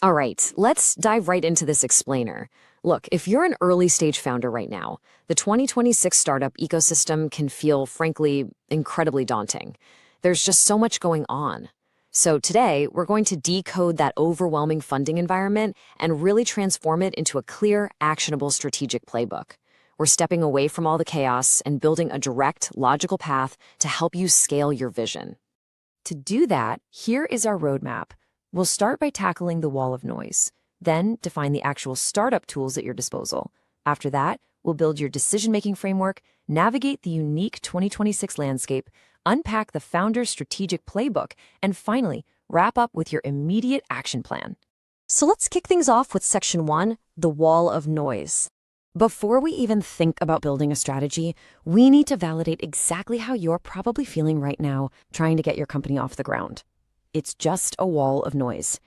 All right, let's dive right into this explainer. Look, if you're an early stage founder right now, the 2026 startup ecosystem can feel, frankly, incredibly daunting. There's just so much going on. So today, we're going to decode that overwhelming funding environment and really transform it into a clear, actionable strategic playbook. We're stepping away from all the chaos and building a direct, logical path to help you scale your vision. To do that, here is our roadmap. We'll start by tackling the wall of noise, then define the actual startup tools at your disposal. After that, we'll build your decision-making framework, navigate the unique 2026 landscape, unpack the founder's strategic playbook, and finally, wrap up with your immediate action plan. So let's kick things off with Section 1, the wall of noise. Before we even think about building a strategy, we need to validate exactly how you're probably feeling right now trying to get your company off the ground. It's just a wall of noise.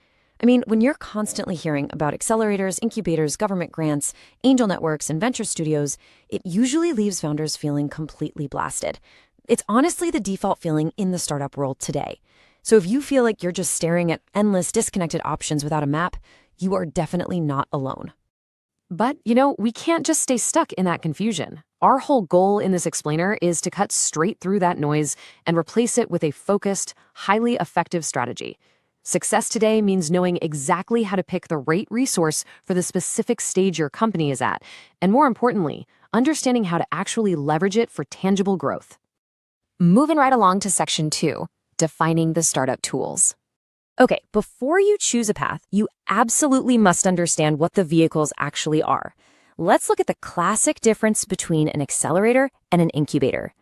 I mean, when you're constantly hearing about accelerators, incubators, government grants, angel networks, and venture studios, it usually leaves founders feeling completely blasted. It's honestly the default feeling in the startup world today. So if you feel like you're just staring at endless disconnected options without a map, you are definitely not alone. But, we can't just stay stuck in that confusion. Our whole goal in this explainer is to cut straight through that noise and replace it with a focused, highly effective strategy. Success today means knowing exactly how to pick the right resource for the specific stage your company is at, and more importantly, understanding how to actually leverage it for tangible growth. Moving right along to Section 2, defining the startup tools. Okay, before you choose a path, you absolutely must understand what the vehicles actually are. Let's look at the classic difference between an accelerator and an incubator.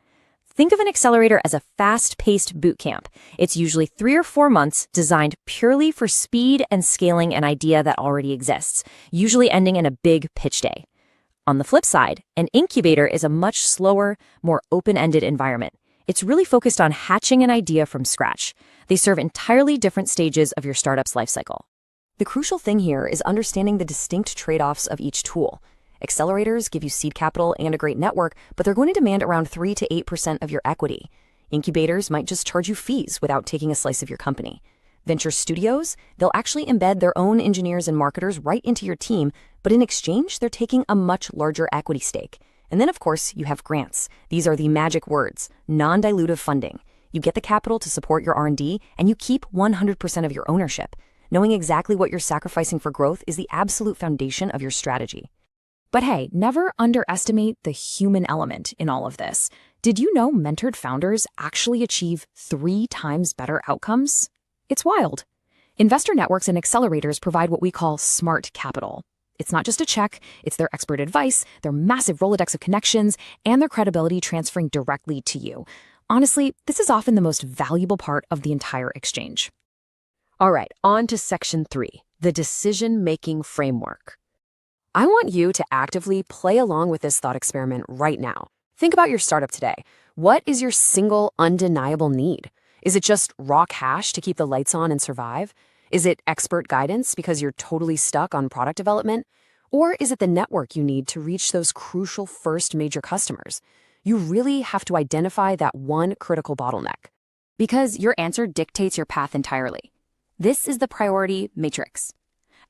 Think of an accelerator as a fast-paced boot camp. It's usually 3 or 4 months designed purely for speed and scaling an idea that already exists, usually ending in a big pitch day. On the flip side, an incubator is a much slower, more open-ended environment. It's really focused on hatching an idea from scratch. They serve entirely different stages of your startup's lifecycle. The crucial thing here is understanding the distinct trade-offs of each tool. Accelerators give you seed capital and a great network, but they're going to demand around 3 to 8% of your equity. Incubators might just charge you fees without taking a slice of your company. Venture studios, they'll actually embed their own engineers and marketers right into your team, but in exchange, they're taking a much larger equity stake. And then, of course, you have grants. These are the magic words, non-dilutive funding. You get the capital to support your R&D, and you keep 100% of your ownership. Knowing exactly what you're sacrificing for growth is the absolute foundation of your strategy. But hey, never underestimate the human element in all of this. Did you know mentored founders actually achieve 3 times better outcomes? It's wild. Investor networks and accelerators provide what we call smart capital. It's not just a check, it's their expert advice, their massive Rolodex of connections, and their credibility transferring directly to you. Honestly, this is often the most valuable part of the entire exchange. All right, on to Section 3, the decision-making framework. I want you to actively play along with this thought experiment right now. Think about your startup today. What is your single undeniable need? Is it just raw cash to keep the lights on and survive? Is it expert guidance because you're totally stuck on product development? Or is it the network you need to reach those crucial first major customers? You really have to identify that one critical bottleneck, because your answer dictates your path entirely. This is the priority matrix.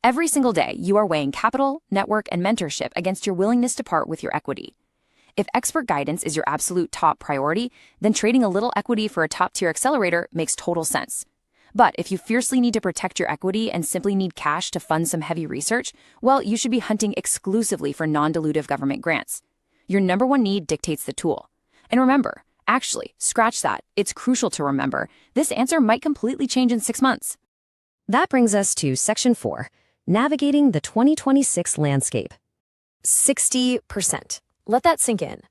Every single day, you are weighing capital, network, and mentorship against your willingness to part with your equity. If expert guidance is your absolute top priority, then trading a little equity for a top-tier accelerator makes total sense. But if you fiercely need to protect your equity and simply need cash to fund some heavy research, well, you should be hunting exclusively for non-dilutive government grants. Your number one need dictates the tool. And remember, actually, scratch that. It's crucial to remember. This answer might completely change in 6 months. That brings us to Section 4, navigating the 2026 landscape. 60%. Let that sink in.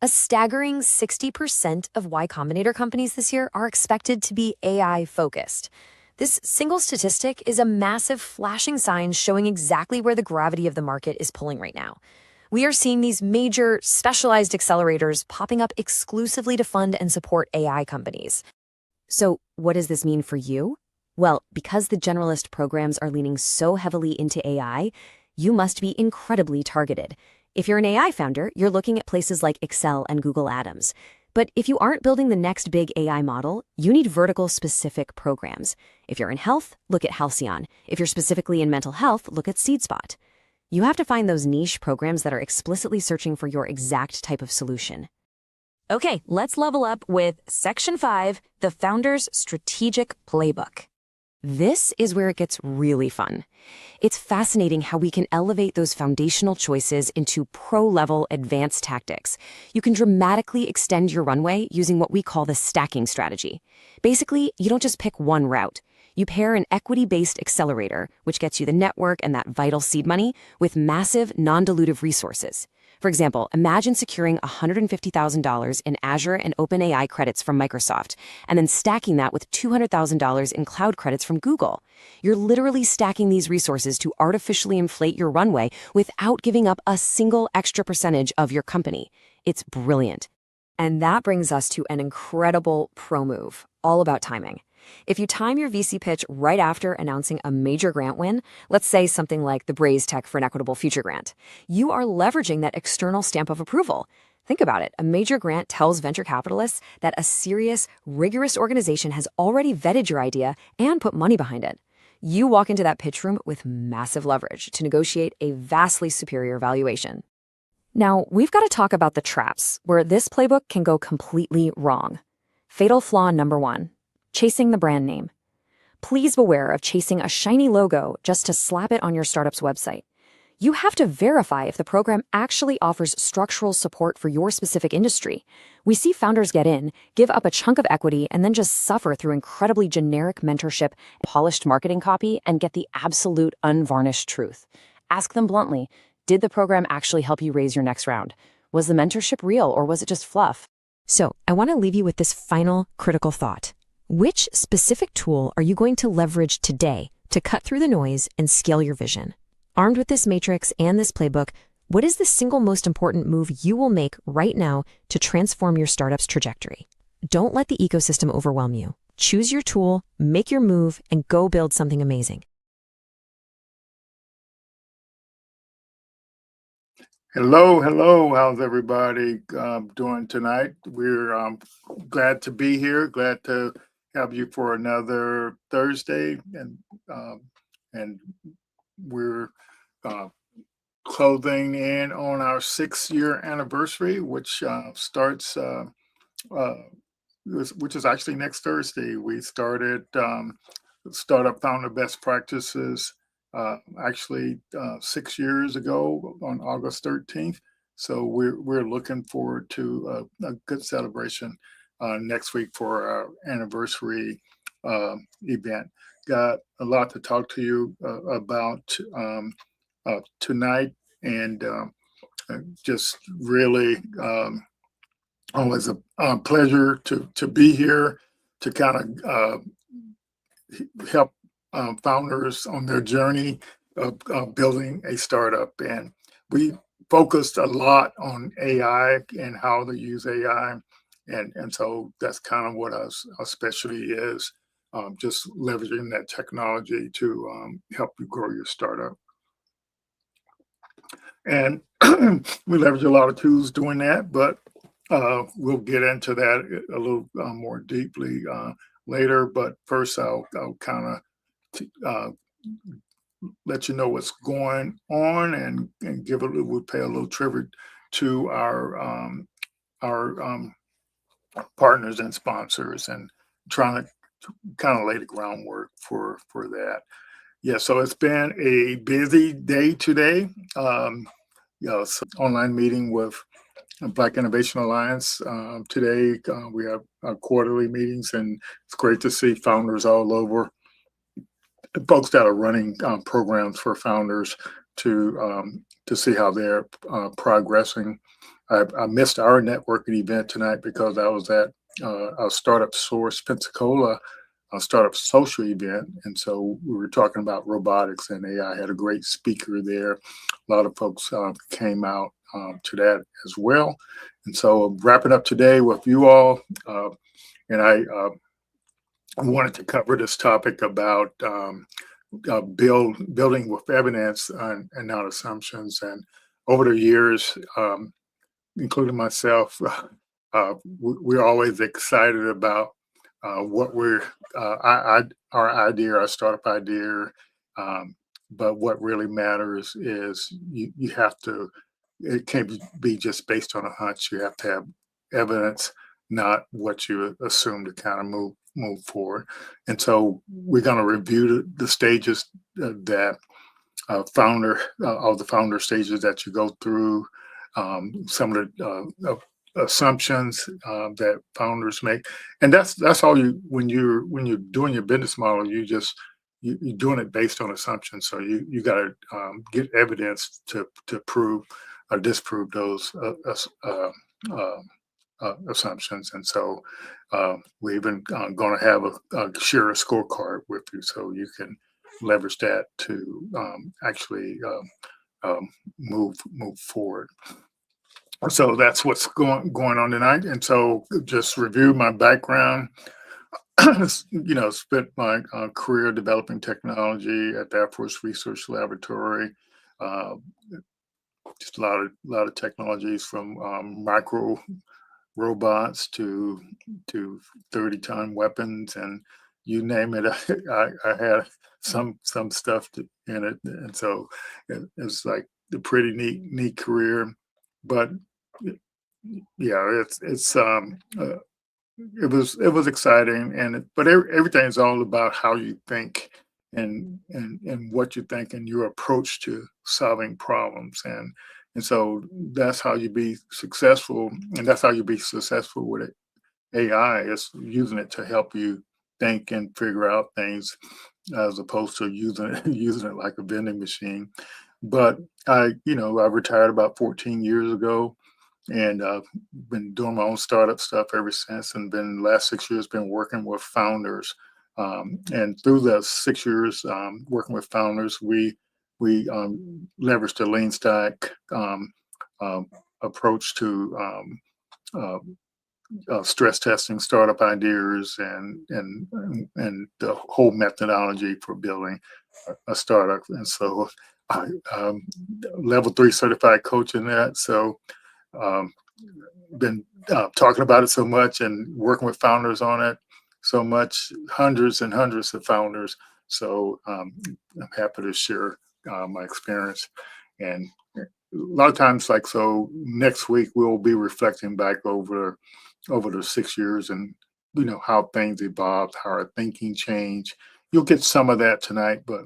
A staggering 60% of Y Combinator companies this year are expected to be AI-focused. This single statistic is a massive flashing sign showing exactly where the gravity of the market is pulling right now. We are seeing these major, specialized accelerators popping up exclusively to fund and support AI companies. So what does this mean for you? Well, because the generalist programs are leaning so heavily into AI, you must be incredibly targeted. If you're an AI founder, you're looking at places like Excel and Google Atoms. But if you aren't building the next big AI model, you need vertical-specific programs. If you're in health, look at Halcyon. If you're specifically in mental health, look at SeedSpot. You have to find those niche programs that are explicitly searching for your exact type of solution. Okay, let's level up with Section 5, the Founder's Strategic Playbook. This is where it gets really fun. It's fascinating how we can elevate those foundational choices into pro-level advanced tactics. You can dramatically extend your runway using what we call the stacking strategy. Basically, you don't just pick one route. You pair an equity-based accelerator, which gets you the network and that vital seed money, with massive, non-dilutive resources. For example, imagine securing $150,000 in Azure and OpenAI credits from Microsoft, and then stacking that with $200,000 in cloud credits from Google. You're literally stacking these resources to artificially inflate your runway without giving up a single extra percentage of your company. It's brilliant. And that brings us to an incredible pro move, all about timing. If you time your VC pitch right after announcing a major grant win, let's say something like the Braze Tech for an Equitable Future grant, you are leveraging that external stamp of approval. Think about it. A major grant tells venture capitalists that a serious, rigorous organization has already vetted your idea and put money behind it. You walk into that pitch room with massive leverage to negotiate a vastly superior valuation. Now, we've got to talk about the traps where this playbook can go completely wrong. Fatal flaw number 1. Chasing the brand name. Please beware of chasing a shiny logo just to slap it on your startup's website. You have to verify if the program actually offers structural support for your specific industry. We see founders get in, give up a chunk of equity, and then just suffer through incredibly generic mentorship, polished marketing copy, and get the absolute unvarnished truth. Ask them bluntly, did the program actually help you raise your next round? Was the mentorship real, or was it just fluff? So, I want to leave you with this final critical thought. Which specific tool are you going to leverage today to cut through the noise and scale your vision? Armed with this matrix and this playbook, what is the single most important move you will make right now to transform your startup's trajectory? Don't let the ecosystem overwhelm you. Choose your tool, make your move, and go build something amazing. Hello. How's everybody doing tonight? We're glad to be here. Glad to have you for another Thursday, and we're uh, closing in on our 6-year anniversary, which starts, which is actually next Thursday. We started Startup Founder Best Practices actually 6 years ago on August 13th. So we're looking forward to a good celebration next week for our anniversary event. Got a lot to talk to you about tonight, and just really always a pleasure to be here to kind of help founders on their journey of building a startup. And we focused a lot on AI and how to use AI. And so that's kind of what our specialty is, just leveraging that technology to help you grow your startup. And we leverage a lot of tools doing that, but we'll get into that a little more deeply later. But first, I'll kind of let you know what's going on, and give we'll pay a little tribute to our partners and sponsors, and trying to kind of lay the groundwork for that. Yeah, so it's been a busy day today. So online meeting with Black Innovation Alliance. Today we have our quarterly meetings, and it's great to see founders all over, folks that are running programs for founders to see how they're progressing. I missed our networking event tonight because I was at our Startup Source Pensacola startup social event, and so we were talking about robotics and AI. I had a great speaker there. A lot of folks came out to that as well. And so wrapping up today with you all, and I wanted to cover this topic about building with evidence and not assumptions. And over the years, including myself, we're always excited about what we're our idea, our startup idea. Um, but what really matters is you have to. It can't be just based on a hunch. You have to have evidence, not what you assume to kind of move forward. And so we're going to review the stages that all the founder stages that you go through, some of the assumptions that founders make, and that's all you when you're doing your business model, you're doing it based on assumptions. So you got to get evidence to prove or disprove those uh, assumptions. And so we're even going to have share a scorecard with you so you can leverage that to actually move forward. So that's what's going on tonight. And so just review my background. Spent my career developing technology at the Air Force Research Laboratory. Uh, just a lot of technologies from micro robots to 30-ton weapons, and you name it. I had some stuff in it, and so it's like a pretty neat career. But yeah, it was exciting, but everything is all about how you think and what you think and your approach to solving problems, and so that's how you be successful, and that's how you be successful with it. AI is using it to help you think and figure out things as opposed to using it using it like a vending machine. But I retired about 14 years ago, and been doing my own startup stuff ever since, and been the last 6 years been working with founders. And through the 6 years working with founders, we leveraged the lean stack um, approach to uh, stress testing startup ideas and the whole methodology for building a startup. And so I level 3 certified coach in that. So um, been talking about it so much and working with founders on it so much, hundreds and hundreds of founders. So I'm happy to share my experience. And a lot of times, like, so next week we'll be reflecting back over the 6 years, and how things evolved, how our thinking changed. You'll get some of that tonight, but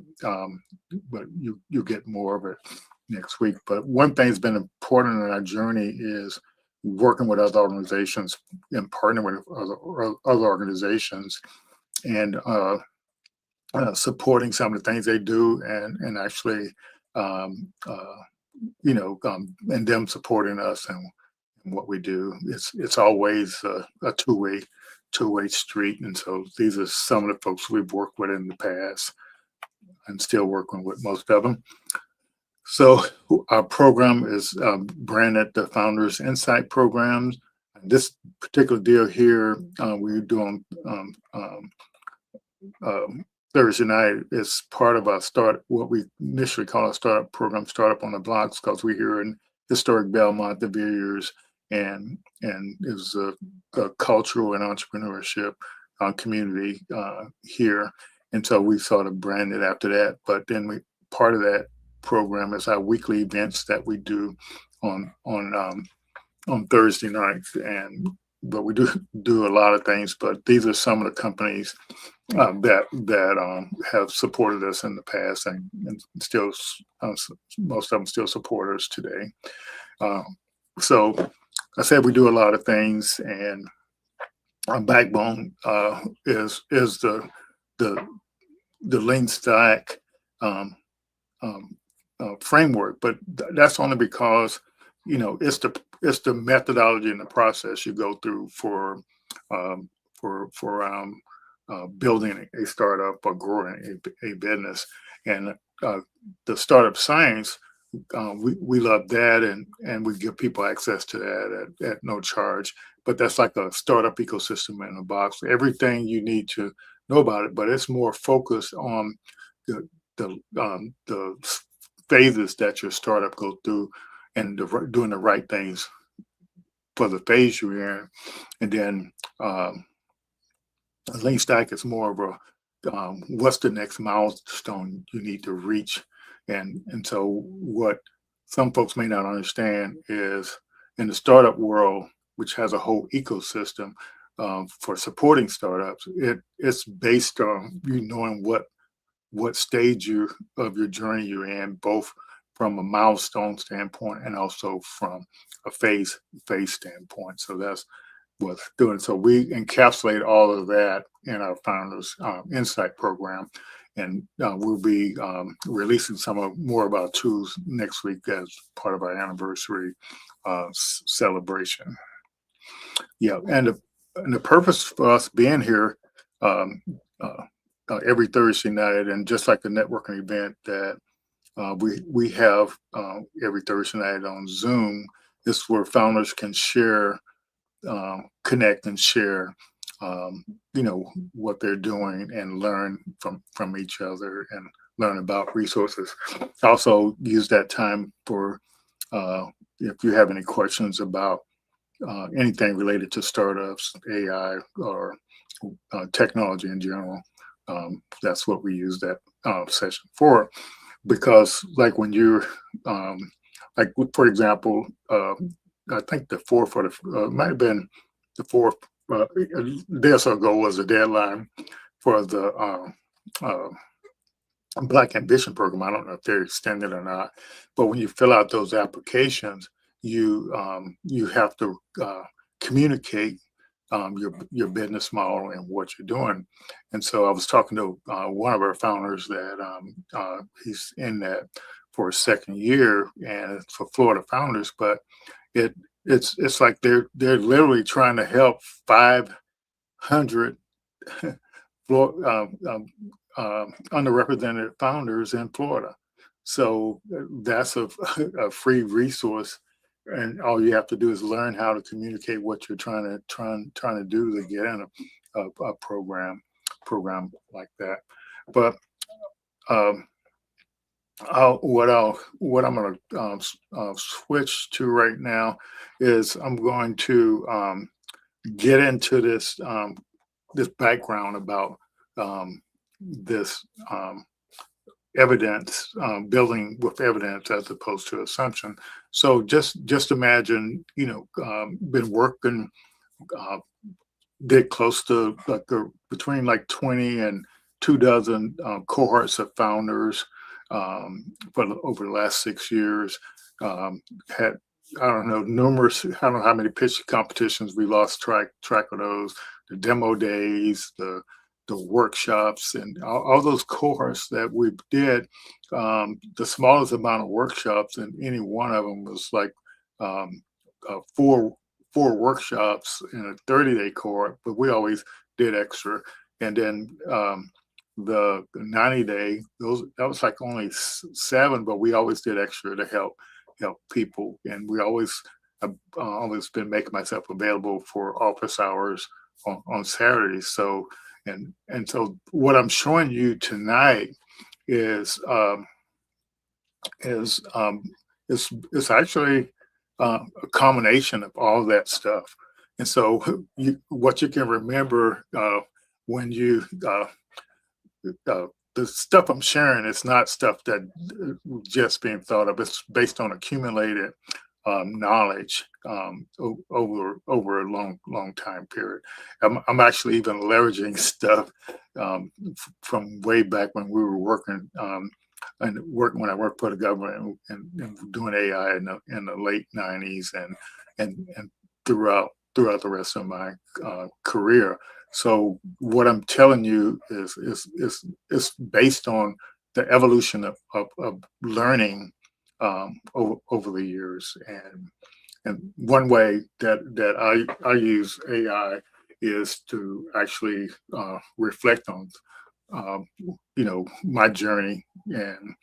you'll get more of it next week. But one thing that's been important in our journey is working with other organizations and partnering with other organizations, and supporting some of the things they do, and actually and them supporting us and what we do. It's always a two-way street. And so these are some of the folks we've worked with in the past and still working with most of them. So our program is branded the Founders Insight Programs. This particular deal here we're doing Thursday night is part of our what we initially call a startup program, Startup on the Blocks, because we're here in historic Belmont, the Villiers, and it's a cultural and entrepreneurship community here. And so we sort of branded after that. But then part of that program is our weekly events that we do on Thursday nights. But we do a lot of things. But these are some of the companies that have supported us in the past, and still most of them still support us today. So I said we do a lot of things, and our backbone is the lean stack framework, but that's only because it's the methodology and the process you go through for building a startup or growing a business. And the startup science, we love that, and we give people access to that at no charge. But that's like a startup ecosystem in a box. Everything you need to know about it, but it's more focused on the phases that your startup go through, and doing the right things for the phase you're in, and then lean stack is more of a what's the next milestone you need to reach, and so what some folks may not understand is in the startup world, which has a whole ecosystem for supporting startups, it's based on you knowing what stage of your journey you're in, both from a milestone standpoint and also from a phase standpoint. So that's what's doing. So we encapsulate all of that in our Founders Insight program, and we'll be releasing more of our tools next week as part of our anniversary celebration. Yeah, and the purpose for us being here um, every Thursday night, and just like the networking event that we have every Thursday night on Zoom, is where founders can share, connect, and share, what they're doing and learn from each other and learn about resources. Also, use that time for if you have any questions about anything related to startups, AI, or technology in general. That's what we use that session for. Because, like when you're, like for example, I think the fourth or the might have been the fourth a day or so ago was the deadline for the Black Ambition program. I don't know if they're extended or not, but when you fill out those applications, you have to communicate your business model and what you're doing. And so I was talking to one of our founders that he's in that for a second year, and it's for Florida founders, but it's like they're literally trying to help 500 underrepresented founders in Florida. So that's a free resource, and all you have to do is learn how to communicate what you're trying to do to get in a program like that. But um, what I'm going to switch to right now is I'm going to get into this background about this evidence, building with evidence as opposed to assumption. So just imagine, been working, uh, did close to between like 20 and 2 dozen cohorts of founders over the last 6 years. Had, I don't know, numerous, I don't know how many pitch competitions. We lost track of those, the demo days, the workshops, and all those cohorts that we did. The smallest amount of workshops in any one of them was like four workshops in a 30-day cohort, but we always did extra. And then the 90-day, that was like only 7, but we always did extra to help people. And we always been making myself available for office hours on Saturdays. So so what I'm showing you tonight is is actually a combination of all that stuff. And so what you can remember when you the stuff I'm sharing is not stuff that just being thought of. It's based on accumulated knowledge over a long time period. I'm actually even leveraging stuff from way back when we were working when I worked for the government and doing AI in the late '90s and throughout the rest of my career. So what I'm telling you is based on the evolution of learning over the years, and one way that I use AI is to actually reflect on my journey and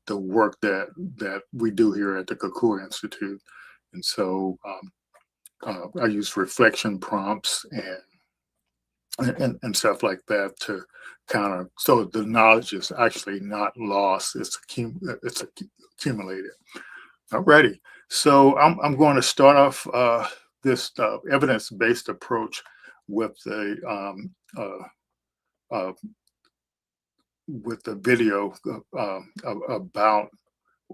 the work that we do here at the Kakua Institute. And so I use reflection prompts and stuff like that to kind of, so the knowledge is actually not lost, it's accumulated. Alrighty. So I'm going to start off this evidence-based approach with uh, the video about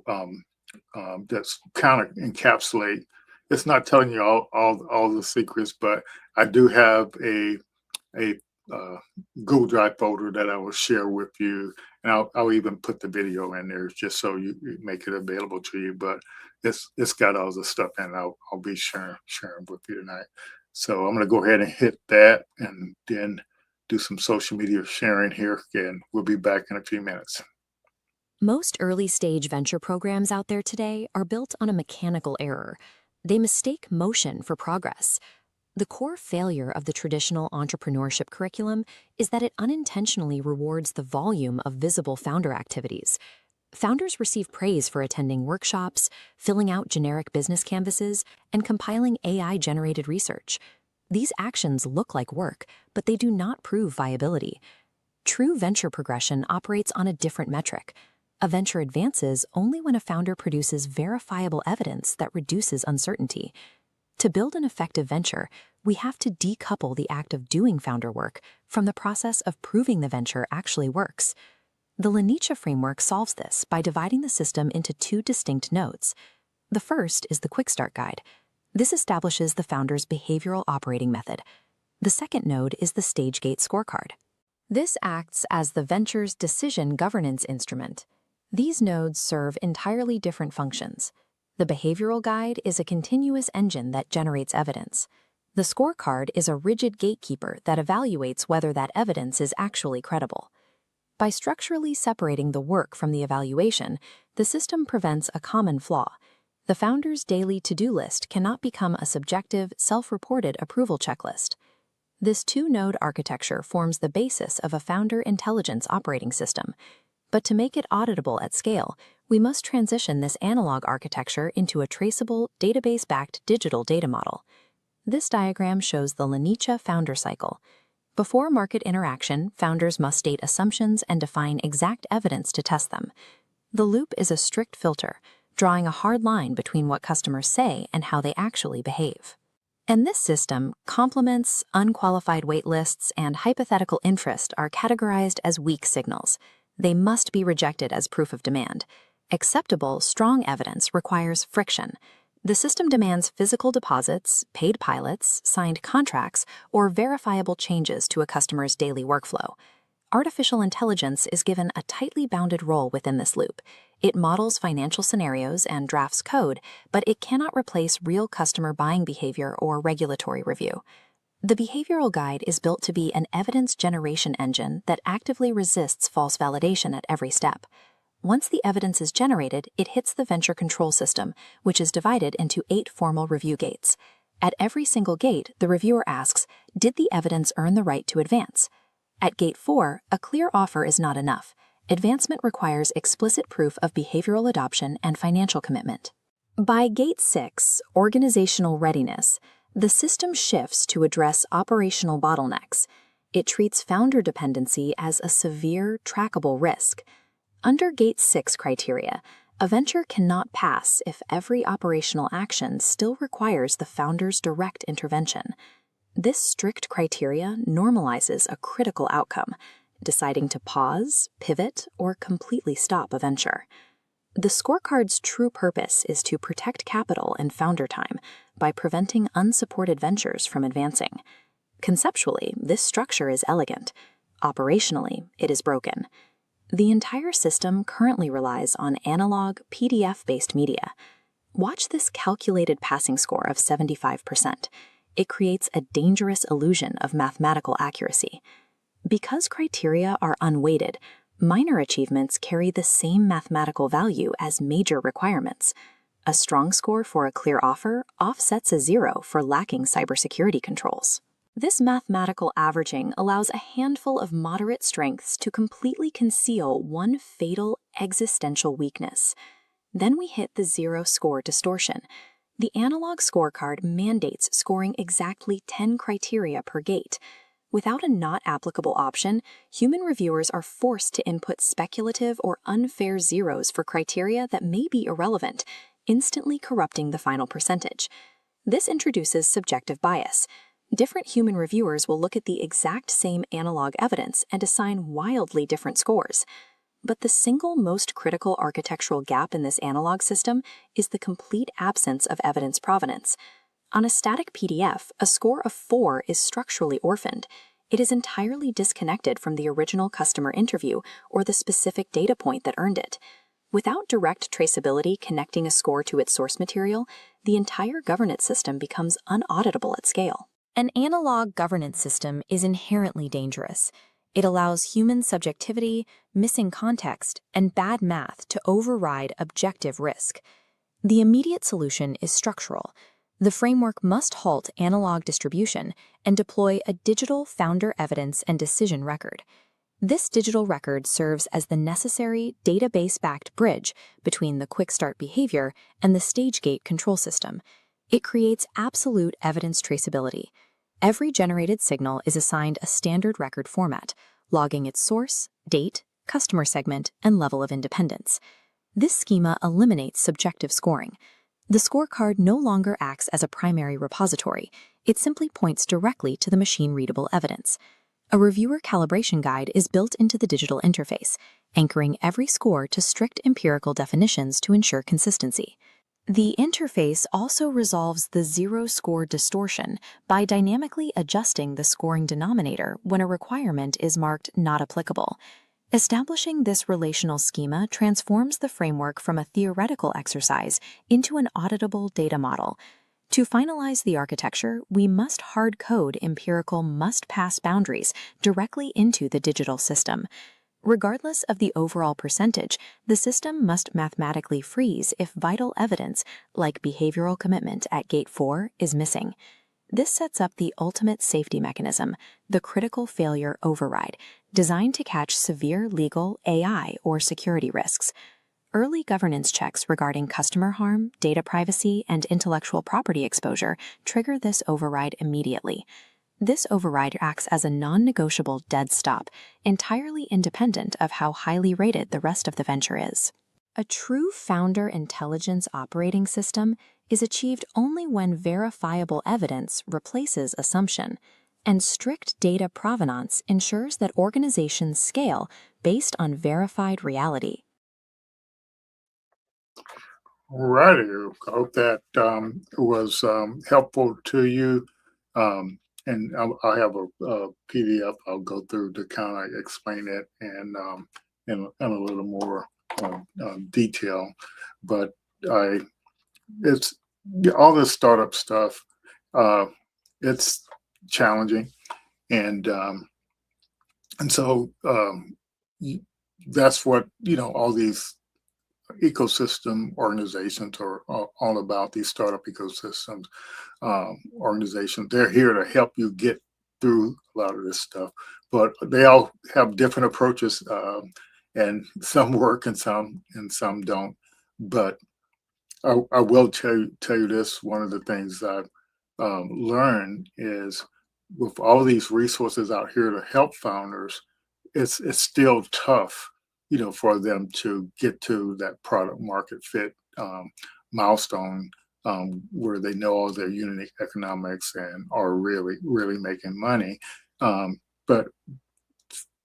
um, that's kind of encapsulate. It's not telling you all the secrets, but I do have a uh, Google Drive folder that I will share with you, and I'll even put the video in there just so you make it available to you. But it's got all the stuff in. I'll be sharing with you tonight. So I'm gonna go ahead and hit that, and then do some social media sharing here, and we'll be back in a few minutes. Most early stage venture programs out there today are built on a mechanical error. They mistake motion for progress. The core failure of the traditional entrepreneurship curriculum is that it unintentionally rewards the volume of visible founder activities. Founders receive praise for attending workshops, filling out generic business canvases, and compiling AI-generated research. These actions look like work, but they do not prove viability. True venture progression operates on a different metric. A venture advances only when a founder produces verifiable evidence that reduces uncertainty. To build an effective venture, we have to decouple the act of doing founder work from the process of proving the venture actually works. The Lenicha framework solves this by dividing the system into two distinct nodes. The first is the Quick Start Guide. This establishes the founder's behavioral operating method. The second node is the Stage Gate Scorecard. This acts as the venture's decision governance instrument. These nodes serve entirely different functions. The behavioral guide is a continuous engine that generates evidence. The scorecard is a rigid gatekeeper that evaluates whether that evidence is actually credible. By structurally separating the work from the evaluation, the system prevents a common flaw. The founder's daily to-do list cannot become a subjective, self-reported approval checklist. This two-node architecture forms the basis of a founder intelligence operating system. But to make it auditable at scale, we must transition this analog architecture into a traceable, database-backed digital data model. This diagram shows the Lenicha founder cycle. Before market interaction, founders must state assumptions and define exact evidence to test them. The loop is a strict filter, drawing a hard line between what customers say and how they actually behave. And this system, compliments, unqualified waitlists, and hypothetical interest are categorized as weak signals. They must be rejected as proof of demand. Acceptable, strong evidence requires friction. The system demands physical deposits, paid pilots, signed contracts, or verifiable changes to a customer's daily workflow. Artificial intelligence is given a tightly bounded role within this loop. It models financial scenarios and drafts code, but it cannot replace real customer buying behavior or regulatory review. The behavioral guide is built to be an evidence generation engine that actively resists false validation at every step. Once the evidence is generated, it hits the venture control system, which is divided into 8 formal review gates. At every single gate, the reviewer asks, did the evidence earn the right to advance? At Gate 4, a clear offer is not enough. Advancement requires explicit proof of behavioral adoption and financial commitment. By Gate 6, organizational readiness, the system shifts to address operational bottlenecks. It treats founder dependency as a severe, trackable risk. Under Gate 6 criteria, a venture cannot pass if every operational action still requires the founder's direct intervention. This strict criteria normalizes a critical outcome, deciding to pause, pivot, or completely stop a venture. The scorecard's true purpose is to protect capital and founder time by preventing unsupported ventures from advancing. Conceptually, this structure is elegant. Operationally, it is broken. The entire system currently relies on analog, PDF-based media. Watch this calculated passing score of 75%. It creates a dangerous illusion of mathematical accuracy. Because criteria are unweighted, minor achievements carry the same mathematical value as major requirements. A strong score for a clear offer offsets a 0 for lacking cybersecurity controls. This mathematical averaging allows a handful of moderate strengths to completely conceal one fatal existential weakness. Then we hit the 0 score distortion. The analog scorecard mandates scoring exactly 10 criteria per gate. Without a not applicable option, human reviewers are forced to input speculative or unfair zeros for criteria that may be irrelevant, instantly corrupting the final percentage. This introduces subjective bias. Different human reviewers will look at the exact same analog evidence and assign wildly different scores. But the single most critical architectural gap in this analog system is the complete absence of evidence provenance. On a static PDF, a score of 4 is structurally orphaned. It is entirely disconnected from the original customer interview or the specific data point that earned it. Without direct traceability connecting a score to its source material, the entire governance system becomes unauditable at scale. An analog governance system is inherently dangerous. It allows human subjectivity, missing context, and bad math to override objective risk. The immediate solution is structural. The framework must halt analog distribution and deploy a digital founder evidence and decision record. This digital record serves as the necessary database-backed bridge between the quick start behavior and the stage gate control system. It creates absolute evidence traceability. Every generated signal is assigned a standard record format, logging its source, date, customer segment, and level of independence. This schema eliminates subjective scoring. The scorecard no longer acts as a primary repository. It simply points directly to the machine-readable evidence. A reviewer calibration guide is built into the digital interface, anchoring every score to strict empirical definitions to ensure consistency. The interface also resolves the zero-score distortion by dynamically adjusting the scoring denominator when a requirement is marked not applicable. Establishing this relational schema transforms the framework from a theoretical exercise into an auditable data model. To finalize the architecture, we must hard-code empirical must-pass boundaries directly into the digital system. Regardless of the overall percentage, the system must mathematically freeze if vital evidence, like behavioral commitment at gate 4, is missing. This sets up the ultimate safety mechanism, the critical failure override, designed to catch severe legal, AI, or security risks. Early governance checks regarding customer harm, data privacy, and intellectual property exposure trigger this override immediately. This override acts as a non-negotiable dead stop, entirely independent of how highly rated the rest of the venture is. A true founder intelligence operating system is achieved only when verifiable evidence replaces assumption, and strict data provenance ensures that organizations scale based on verified reality. Alrighty, I hope that was helpful to you. And I'll have a PDF I'll go through to kind of explain it and in a little more detail. But it's all this startup stuff. It's challenging, and so that's what all these ecosystem organizations are all about. These startup ecosystems organizations, they're here to help you get through a lot of this stuff, but they all have different approaches, and some work and some don't. But I will tell you this: one of the things I've learned is, with all these resources out here to help founders, it's still tough, for them to get to that product market fit milestone, where they know all their unit economics and are really making money. But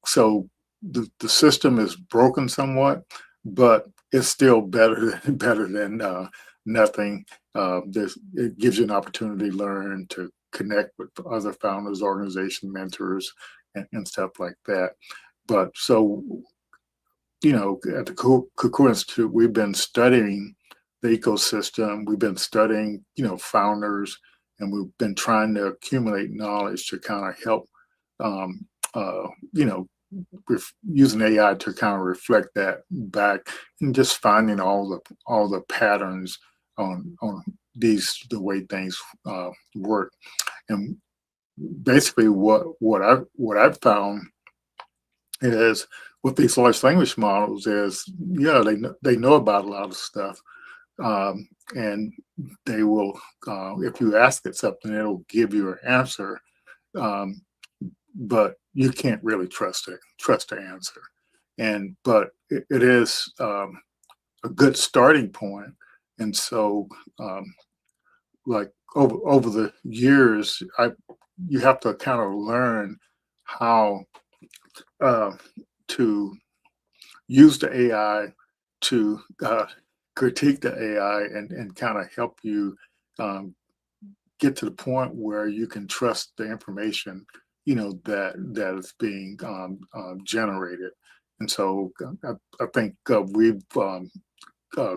so the system is broken somewhat, but it's still better than nothing. It gives you an opportunity to learn, to connect with other founders, organization mentors, and stuff like that. But so, at the Kuku Institute, we've been studying the ecosystem. We've been studying, founders, and we've been trying to accumulate knowledge to kind of help, using AI to kind of reflect that back, and just finding all the patterns on the way things work. And basically, what I've found is, with these large language models, is they know about a lot of stuff, and they will, if you ask it something, it'll give you an answer, but you can't really trust the answer. But it is a good starting point, And so, like over the years, you have to kind of learn how to use the AI to critique the AI and kind of help you um, get to the point where you can trust the information, that is being generated. And so I think we've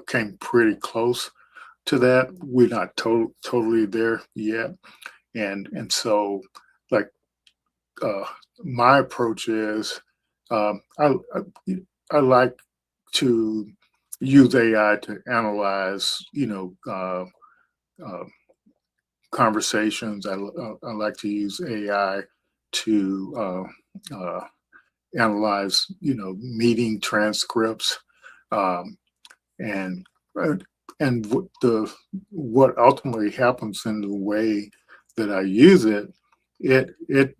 came pretty close to that. We're not totally there yet, and so like uh, my approach is I like to use AI to analyze, uh, conversations. I like to use AI to analyze, meeting transcripts, um, and uh, and what ultimately happens in the way that I use it, it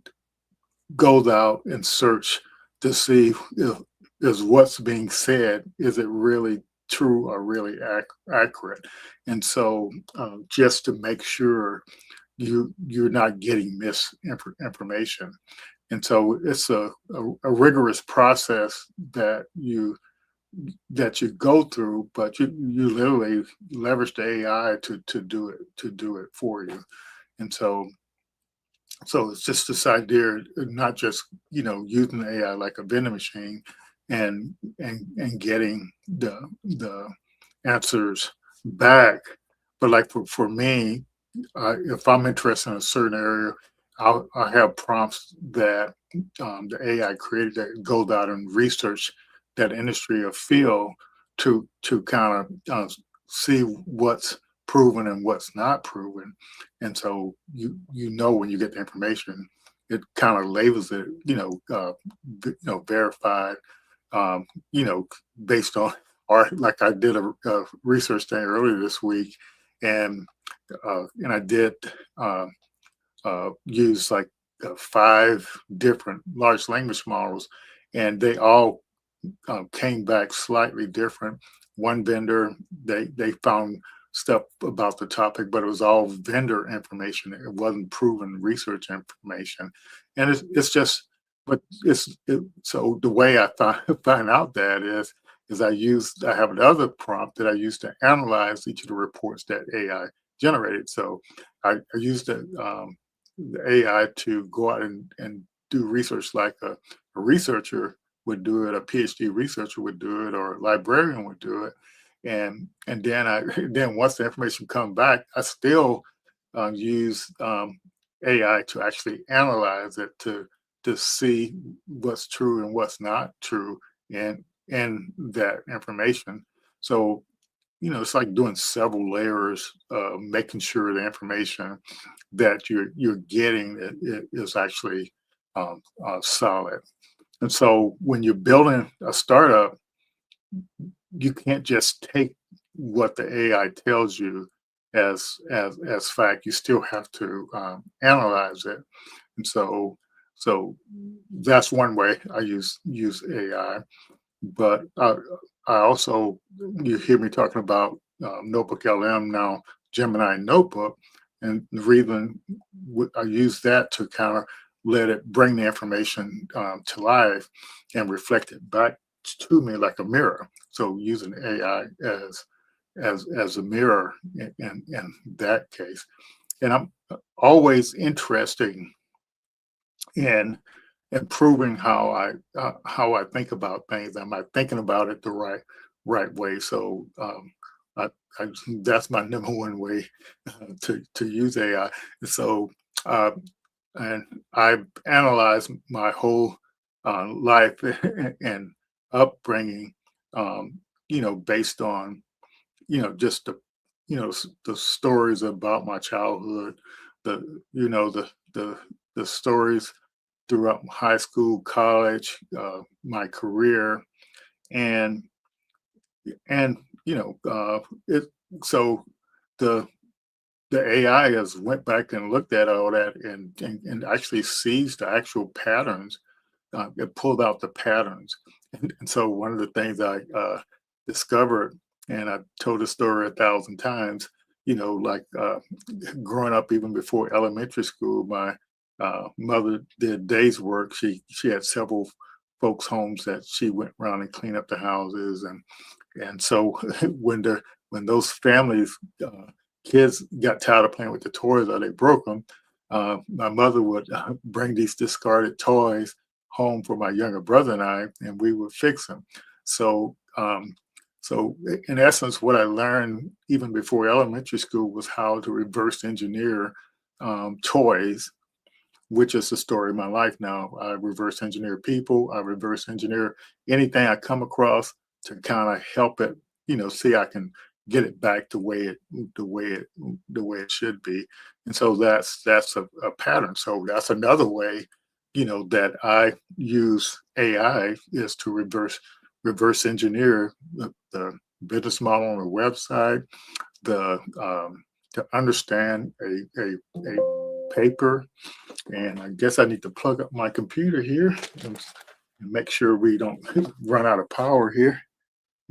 goes out and search to see if is what's being said, is it really true or really accurate. And so just to make sure you're not getting misinformation. And so it's a rigorous process that you go through, but you literally leverage the AI to do it for you. And so it's just this idea, not just using the AI like a vending machine, and getting the answers back, but like for me, if I'm interested in a certain area, I'll have prompts that the AI created that goes out and research that industry or field to kind of see what's proven and what's not proven. And so when you get the information, it kind of labels it, verified, um, you know, based on, or like I did a research thing earlier this week, and I did uh, use like 5 different large language models, and they all came back slightly different. One vendor, they found stuff about the topic, but it was all vendor information. It wasn't proven research information, and it's just. But so the way I find out that is I have another prompt that I use to analyze each of the reports that AI generated. So I used the AI to go out and do research like a researcher would do it, a PhD researcher would do it, or a librarian would do it. And then then once the information come back, I still use AI to actually analyze it to see what's true and what's not true in that information. So it's like doing several layers, making sure the information that you're getting is actually solid. And so when you're building a startup, you can't just take what the AI tells you as fact. You still have to analyze it. And so that's one way I use AI. But I also, you hear me talking about Notebook LM now, Gemini Notebook, and the reason I use that to kind of let it bring the information to life and reflect it back to me like a mirror. So using AI as a mirror in that case, and I'm always interested in improving how I think about things. Am I thinking about it the right way? So I, that's my number one way to use AI. So uh, and I've analyzed my whole life and upbringing, based on just the stories about my childhood, the the stories throughout high school, college, my career, and it. So the AI has went back and looked at all that and actually sees the actual patterns. It pulled out the patterns, and so one of the things I discovered And I told the story 1,000 times, like growing up, even before elementary school, my mother did days work. She had several folks' homes that she went around and cleaned up the houses, and so when those families kids got tired of playing with the toys or they broke them, my mother would bring these discarded toys home for my younger brother and I, and we would fix them. So so in essence, what I learned even before elementary school was how to reverse engineer toys, which is the story of my life now. I reverse engineer people. I reverse engineer anything I come across to kind of help it, see I can get it back the way it should be. And so that's a pattern. So that's another way, that I use AI is to reverse engineer the business model on the website, the to understand a paper. And I guess I need to plug up my computer here and make sure we don't run out of power here.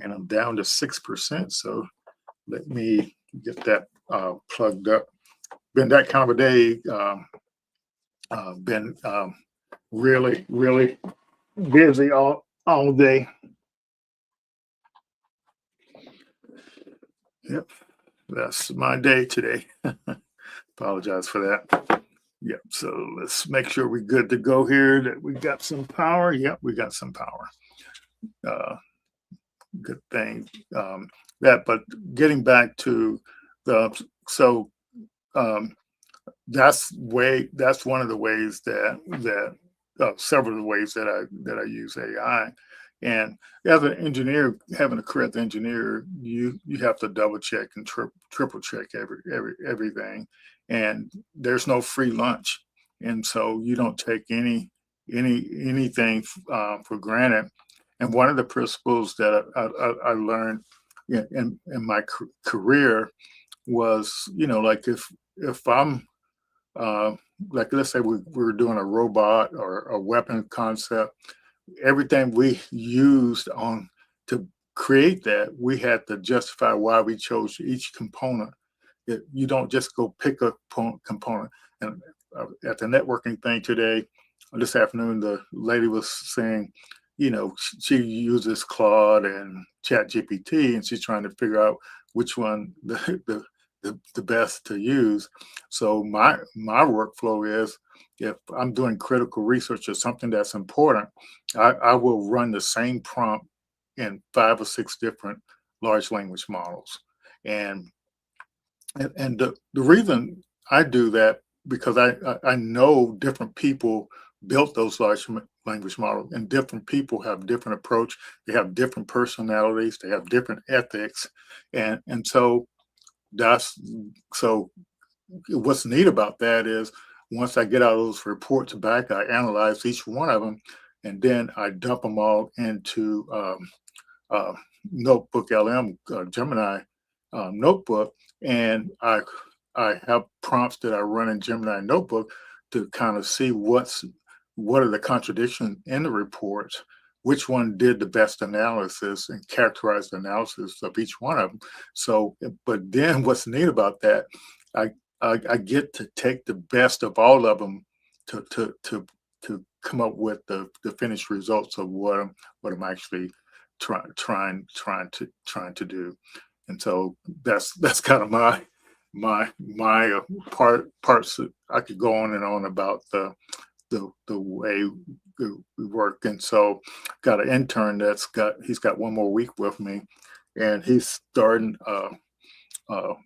And I'm down to 6%. So let me get that plugged up. Been that kind of a day. Been really, really busy all day. Yep, that's my day today. Apologize for that. Yep, so let's make sure we're good to go here, that we got some power. Yep, we got some power. Good thing. But getting back to so um, that's one of the ways that several of the ways that I use AI. And as an engineer, having a correct engineer, you have to double check and triple check everything. And there's no free lunch, and so you don't take anything for granted. And one of the principles that I learned in my career was, like if I'm like, let's say we're doing a robot or a weapon concept, everything we used on to create that, we had to justify why we chose each component. You don't just go pick a component. And at the networking thing today, this afternoon, the lady was saying, she uses Claude and Chat GPT, and she's trying to figure out which one the best to use. So my workflow is, if I'm doing critical research or something that's important, I will run the same prompt in 5 or 6 different large language models. And the reason I do that, because I know different people built those large language models, and different people have different approach. They have different personalities. They have different ethics, and so what's neat about that is, once I get out those reports back, I analyze each one of them, and then I dump them all into Notebook LM, Gemini Notebook, and I have prompts that I run in Gemini Notebook to kind of see what are the contradictions in the reports, which one did the best analysis, and characterize the analysis of each one of them. So, but then what's neat about that, I get to take the best of all of them to come up with the finished results of what I'm actually trying to do. And so that's kind of my parts. I could go on and on about the way we work. And so got an intern he's got one more week with me, and he's starting as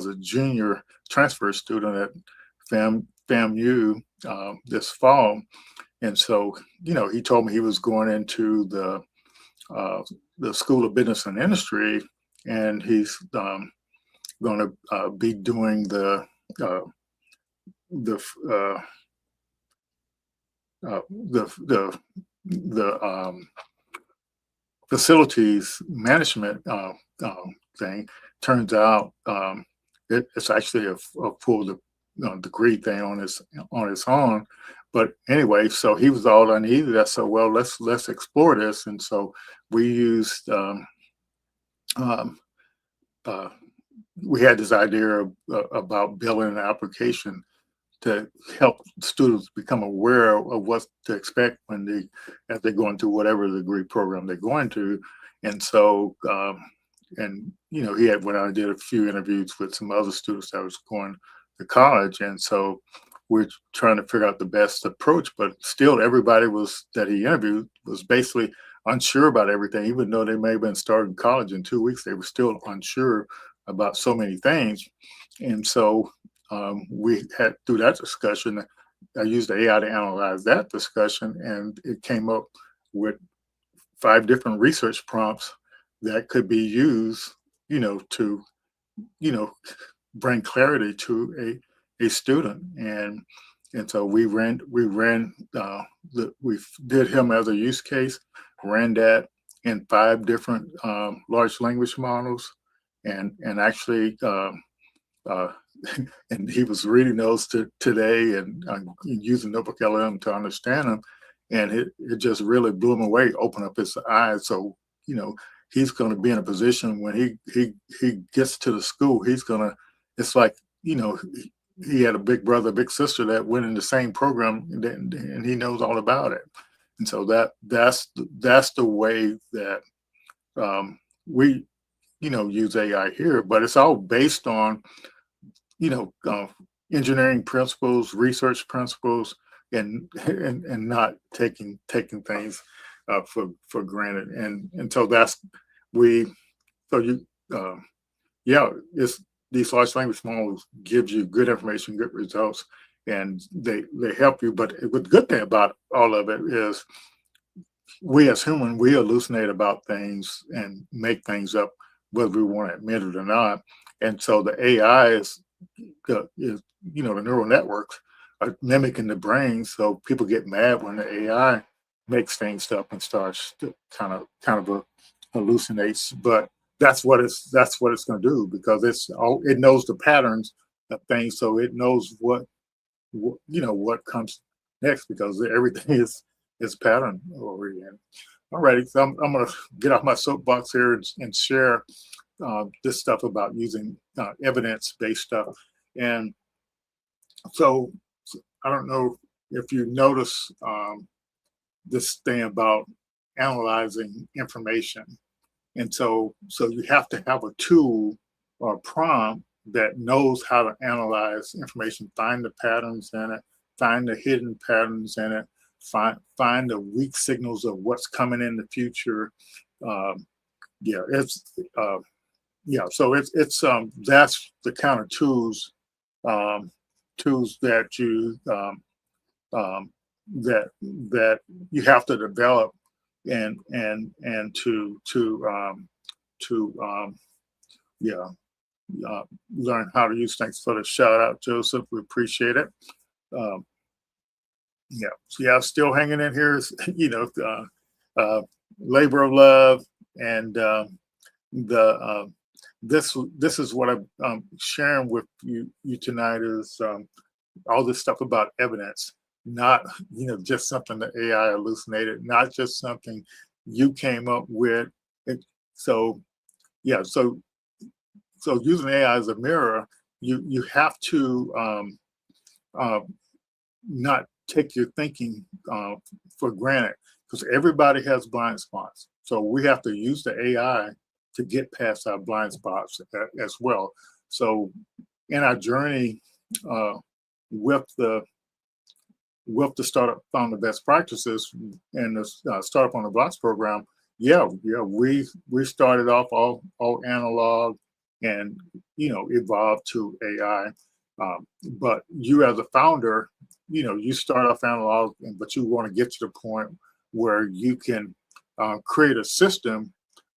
a junior transfer student at FAMU this fall. And so, he told me he was going into the School of Business and Industry, and he's going to be doing the facilities management thing. Turns out it's actually a full degree thing on its own, but anyway, so he was all uneasy. I said, well, let's explore this. And so we used um, uh, we had this idea about building an application to help students become aware of what to expect as they're going through whatever degree program they're going to. And so and he had went out and did a few interviews with some other students that was going to college. And so we're trying to figure out the best approach, but still everybody that he interviewed was basically unsure about everything. Even though they may have been starting college in 2 weeks, they were still unsure about so many things. And so we had, through that discussion, I used the AI to analyze that discussion, and it came up with 5 different research prompts that could be used, to, bring clarity to a student. And so we did him as a use case, ran that in 5 different large language models, and actually and he was reading those today and using Notebook LM to understand them, and it just really blew him away, opened up his eyes. So he's going to be in a position when he gets to the school, it's like he had a big brother, big sister that went in the same program, and he knows all about it. And so that's the way that we use AI here, but it's all based on engineering principles, research principles, and not taking things for granted. And so it's these large language models gives you good information, good results, and they help you. But the good thing about all of it is we as humans, we hallucinate about things and make things up, whether we want to admit it or not. And so the AI is the neural networks are mimicking the brain. So people get mad when the AI makes things up and starts to kind of hallucinates. But that's what it's going to do, because it knows the patterns of things, so it knows what comes next, because everything is pattern oriented. All righty, so I'm going to get off my soapbox here and share this stuff about using evidence-based stuff. And so I don't know if you notice this thing about analyzing information. And so you have to have a tool or a prompt that knows how to analyze information, find the patterns in it, find the hidden patterns in it, find the weak signals of what's coming in the future. So it's that's the kind of tools that you that you have to develop and learn how to use things. For the shout out, Joseph, we appreciate it. Still hanging in here. Labor of love, and this is what I'm sharing with you tonight is all this stuff about evidence, not just something that AI hallucinated, not just something you came up with. So using AI as a mirror, you have to not take your thinking for granted, because everybody has blind spots. So we have to use the AI to get past our blind spots as well. So in our journey with the Startup Founder Best Practices and the Startup on the Blocks program, we started off all analog and evolved to AI. But you as a founder, you start off analog, but you want to get to the point where you can create a system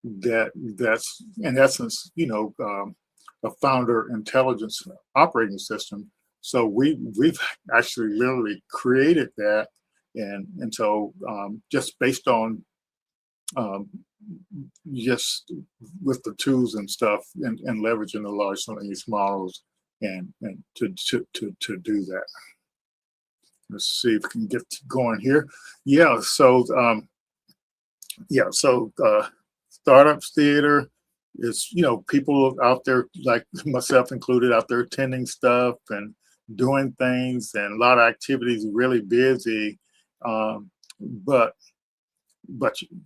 that's in essence, a founder intelligence operating system. So we've actually literally created that, and so just based on just with the tools and stuff, and leveraging the large language models and to do that. let's see if we can get going here. Yeah, so startups theater is, people out there like myself included out there attending stuff and doing things, and a lot of activities, really busy. But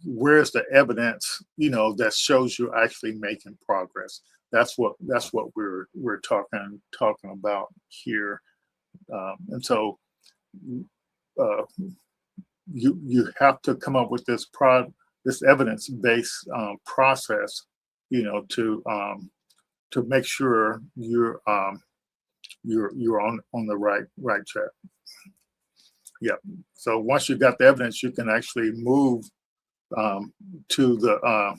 where's the evidence, that shows you're actually making progress? That's what we're talking about here. And so uh, you have to come up with this evidence-based process, to make sure you're on the right track. Yeah. So once you got the evidence, you can actually move to the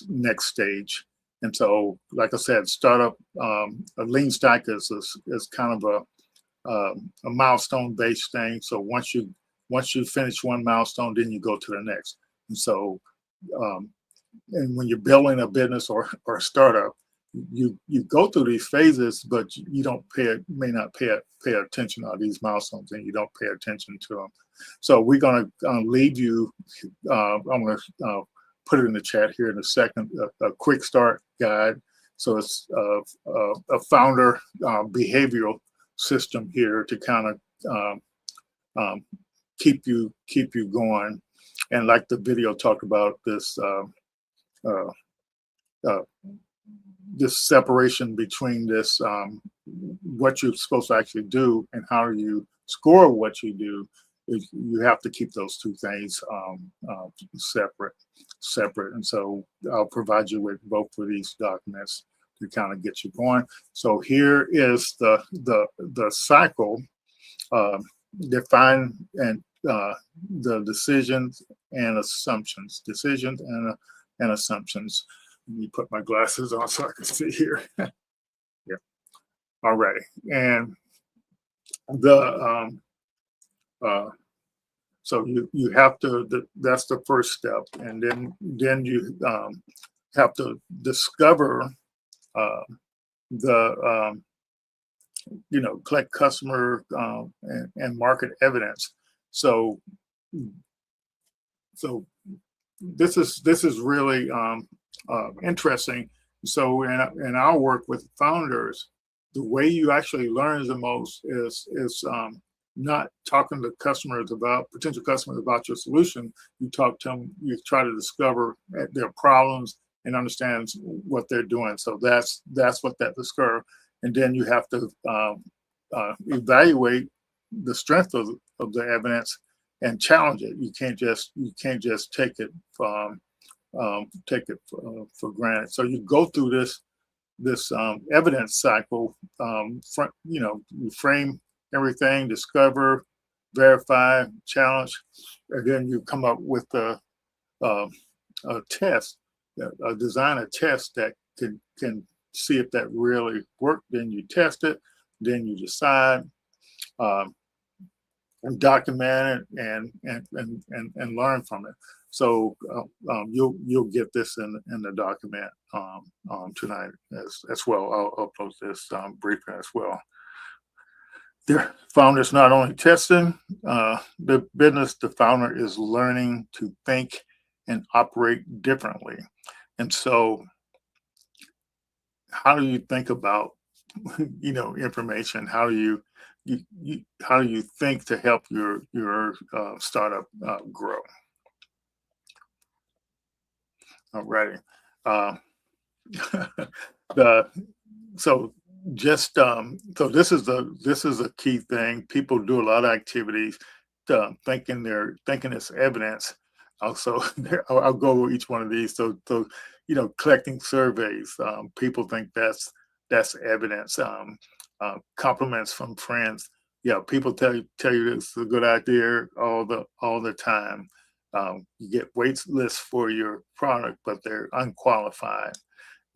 next stage. And so, like I said, startup a lean stack is kind of a milestone based thing. So once you finish one milestone, then you go to the next. And so, and when you're building a business or a startup, you go through these phases, but you may not pay attention to these milestones, and you don't pay attention to them. So we're going to leave you. I'm going to put it in the chat here in a second. A quick start guide. So it's a founder behavioral system here to kind of keep you going. And like the video talked about, this separation between this what you're supposed to actually do and how you score what you do. You have to keep those two things separate. And so I'll provide you with both of these documents to kind of get you going. So here is the cycle. Define and the decisions and assumptions. Decisions and assumptions. Let me put my glasses on so I can see here. Yeah. All right. And so you have to, that's the first step. And then you have to discover collect customer and market evidence. So this is really interesting. So in our work with founders, the way you actually learn the most is not talking to potential customers about your solution. You talk to them, you try to discover their problems and understand what they're doing. So that's what that discover. And then you have to evaluate the strength of the evidence and challenge it. You can't just take it for granted. So you go through this evidence cycle. You frame everything, discover, verify, challenge, and then you come up with a test, design a test that can see if that really worked. Then you test it, then you decide, and document it and learn from it. So you'll get this in the document tonight as well. I'll upload this briefing as well. The founder's not only testing the business, the founder is learning to think and operate differently. And so how do you think about information? How do you think to help your startup grow? All righty. So this is a key thing. People do a lot of activities thinking it's evidence. Also, I'll go over each one of these. So collecting surveys. People think that's evidence. Compliments from friends. Yeah, people tell you it's a good idea all the time. You get wait lists for your product, but they're unqualified.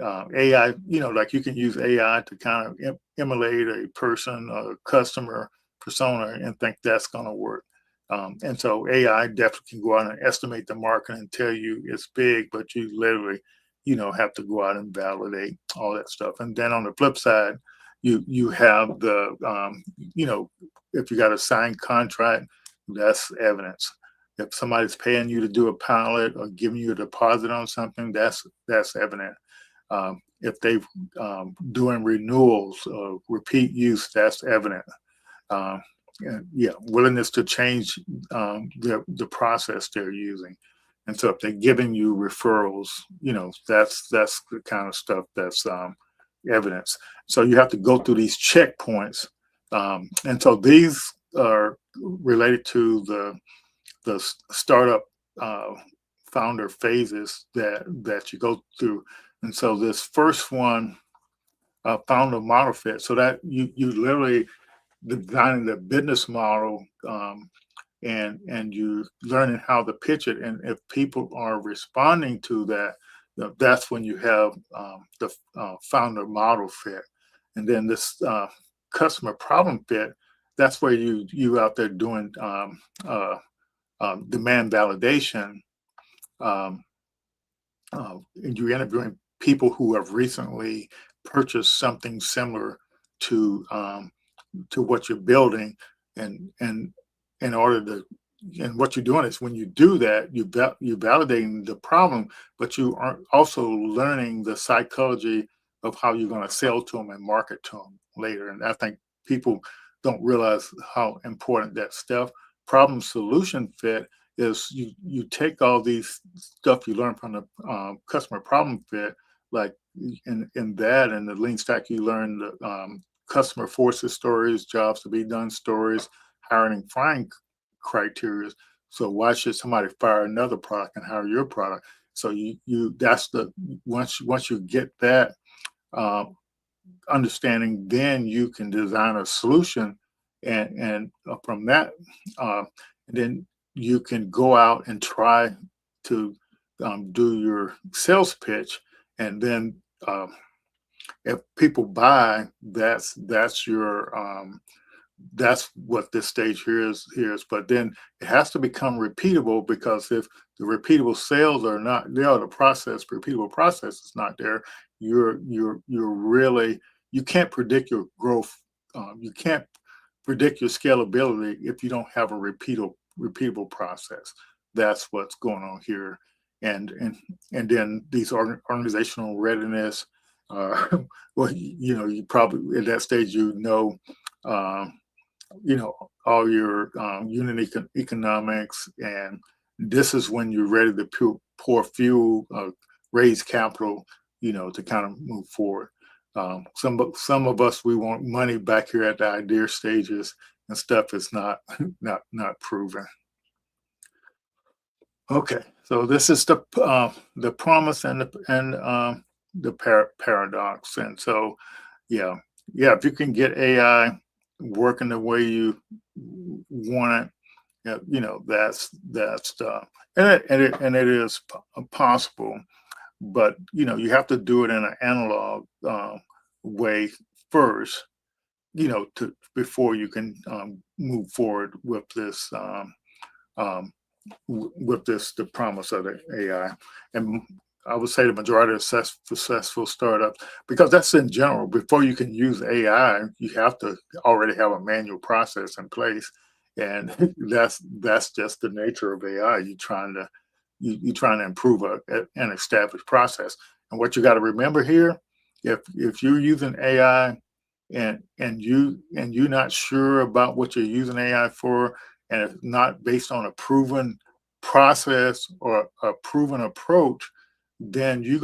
AI, like you can use AI to kind of emulate a person or a customer persona and think that's going to work. And so AI definitely can go out and estimate the market and tell you it's big, but you literally, have to go out and validate all that stuff. And then on the flip side, you have the if you got a signed contract, that's evidence. If somebody's paying you to do a pilot or giving you a deposit on something, that's evident. If they've doing renewals or repeat use, that's evident. Willingness to change the process they're using. And so if they're giving you referrals, that's the kind of stuff that's evidence. So you have to go through these checkpoints. And so these are related to the startup founder phases that you go through. And so this first one, founder model fit, so that you literally designing the business model, and you learning how to pitch it. And if people are responding to that, that's when you have the founder model fit. And then this customer problem fit, that's where you out there doing demand validation, and you're interviewing people who have recently purchased something similar to what you're building, and in order to, and what you're doing is when you do that, you're validating the problem, but you are also learning the psychology of how you're going to sell to them and market to them later. And I think people don't realize how important that stuff. Problem solution fit is you take all these stuff you learn from the customer problem fit, like in that, and the lean stack, you learn the customer forces stories, jobs to be done stories, hiring and firing criteria. So why should somebody fire another product and hire your product? So that's the once you get that understanding, then you can design a solution, and from that, then you can go out and try to do your sales pitch, and then if people buy, that's what this stage here is. But then it has to become repeatable, because if the repeatable sales are not there, the repeatable process is not there, you're really, you can't predict your growth. You can't predict your scalability if you don't have a repeatable process. That's what's going on here. And then these organizational readiness, well, you probably at that stage, all your unit economics, and this is when you're ready to pour fuel, raise capital, to kind of move forward. Some of us, we want money back here at the idea stages, and stuff is not proven. Okay, so this is the promise and the paradox. And so, if you can get AI working the way you want it, that's and it is possible, but you have to do it in an analog way first, before you can move forward with this. The promise of the AI. And I would say the majority of successful startups, because that's in general, before you can use AI, you have to already have a manual process in place. And that's just the nature of AI. You're trying to improve an established process. And what you got to remember here, if you're using AI and you're not sure about what you're using AI for, and it's not based on a proven process or a proven approach, then you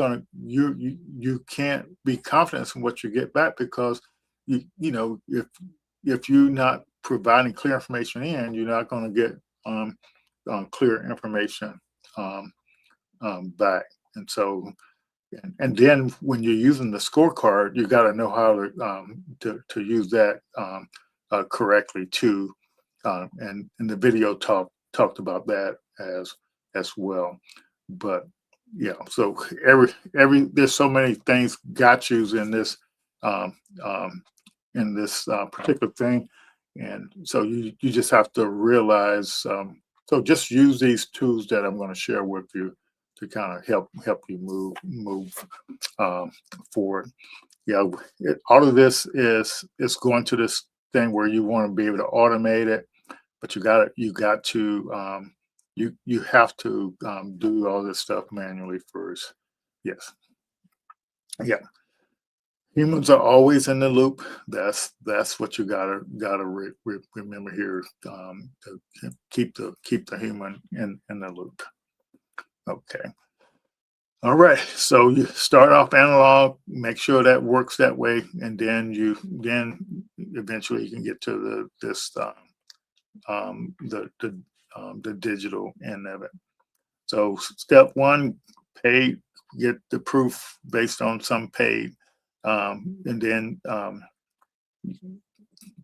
can't be confident in what you get back, because if you're not providing clear information in, you're not going to get clear information back. And so, and then when you're using the scorecard, you got to know how to use that correctly too. And the video talked about that as well. But so every there's so many things got yous in this particular thing, and so you just have to realize. So just use these tools that I'm going to share with you to kind of help you move forward. yeah, all of this is going to this thing where you want to be able to automate it, but you have to do all this stuff manually first. Yes, yeah. Humans are always in the loop. That's what you gotta remember here. To keep the human in the loop. Okay. All right. So you start off analog, make sure that works that way, and then eventually you can get to the digital end of it. So step one, pay, get the proof based on some paid, and then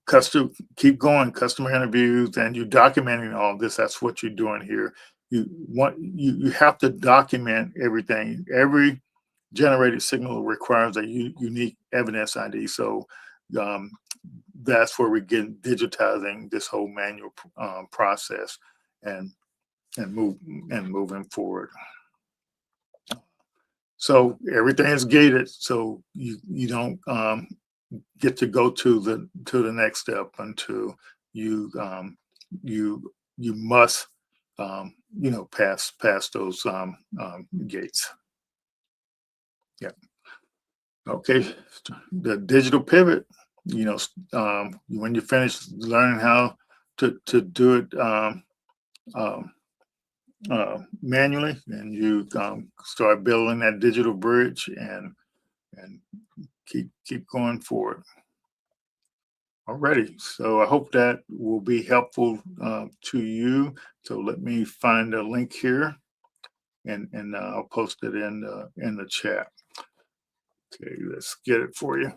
custom keep going, customer interviews, and you documenting all this. That's what you're doing here. You have to document everything. Every generated signal requires a unique evidence ID. So um, that's where we get digitizing this whole manual process and moving forward. So everything is gated, so you don't get to go to the next step until you you must pass those gates. Yeah. Okay. The digital pivot. When you finish learning how to do it manually, and you start building that digital bridge and keep going forward. Alrighty, so I hope that will be helpful to you. So let me find a link here, and I'll post it in the chat. Okay, let's get it for you.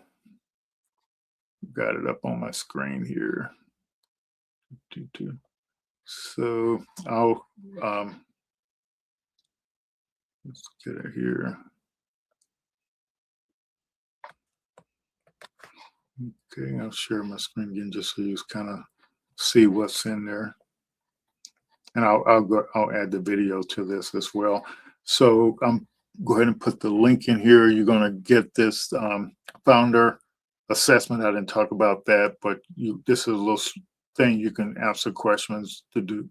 Got it up on my screen here. So I'll let's get it here. Okay, I'll share my screen again just so you kind of see what's in there. And I'll add the video to this as well. So go ahead and put the link in here. You're going to get this founder assessment. I didn't talk about that, but this is a little thing you can answer questions to do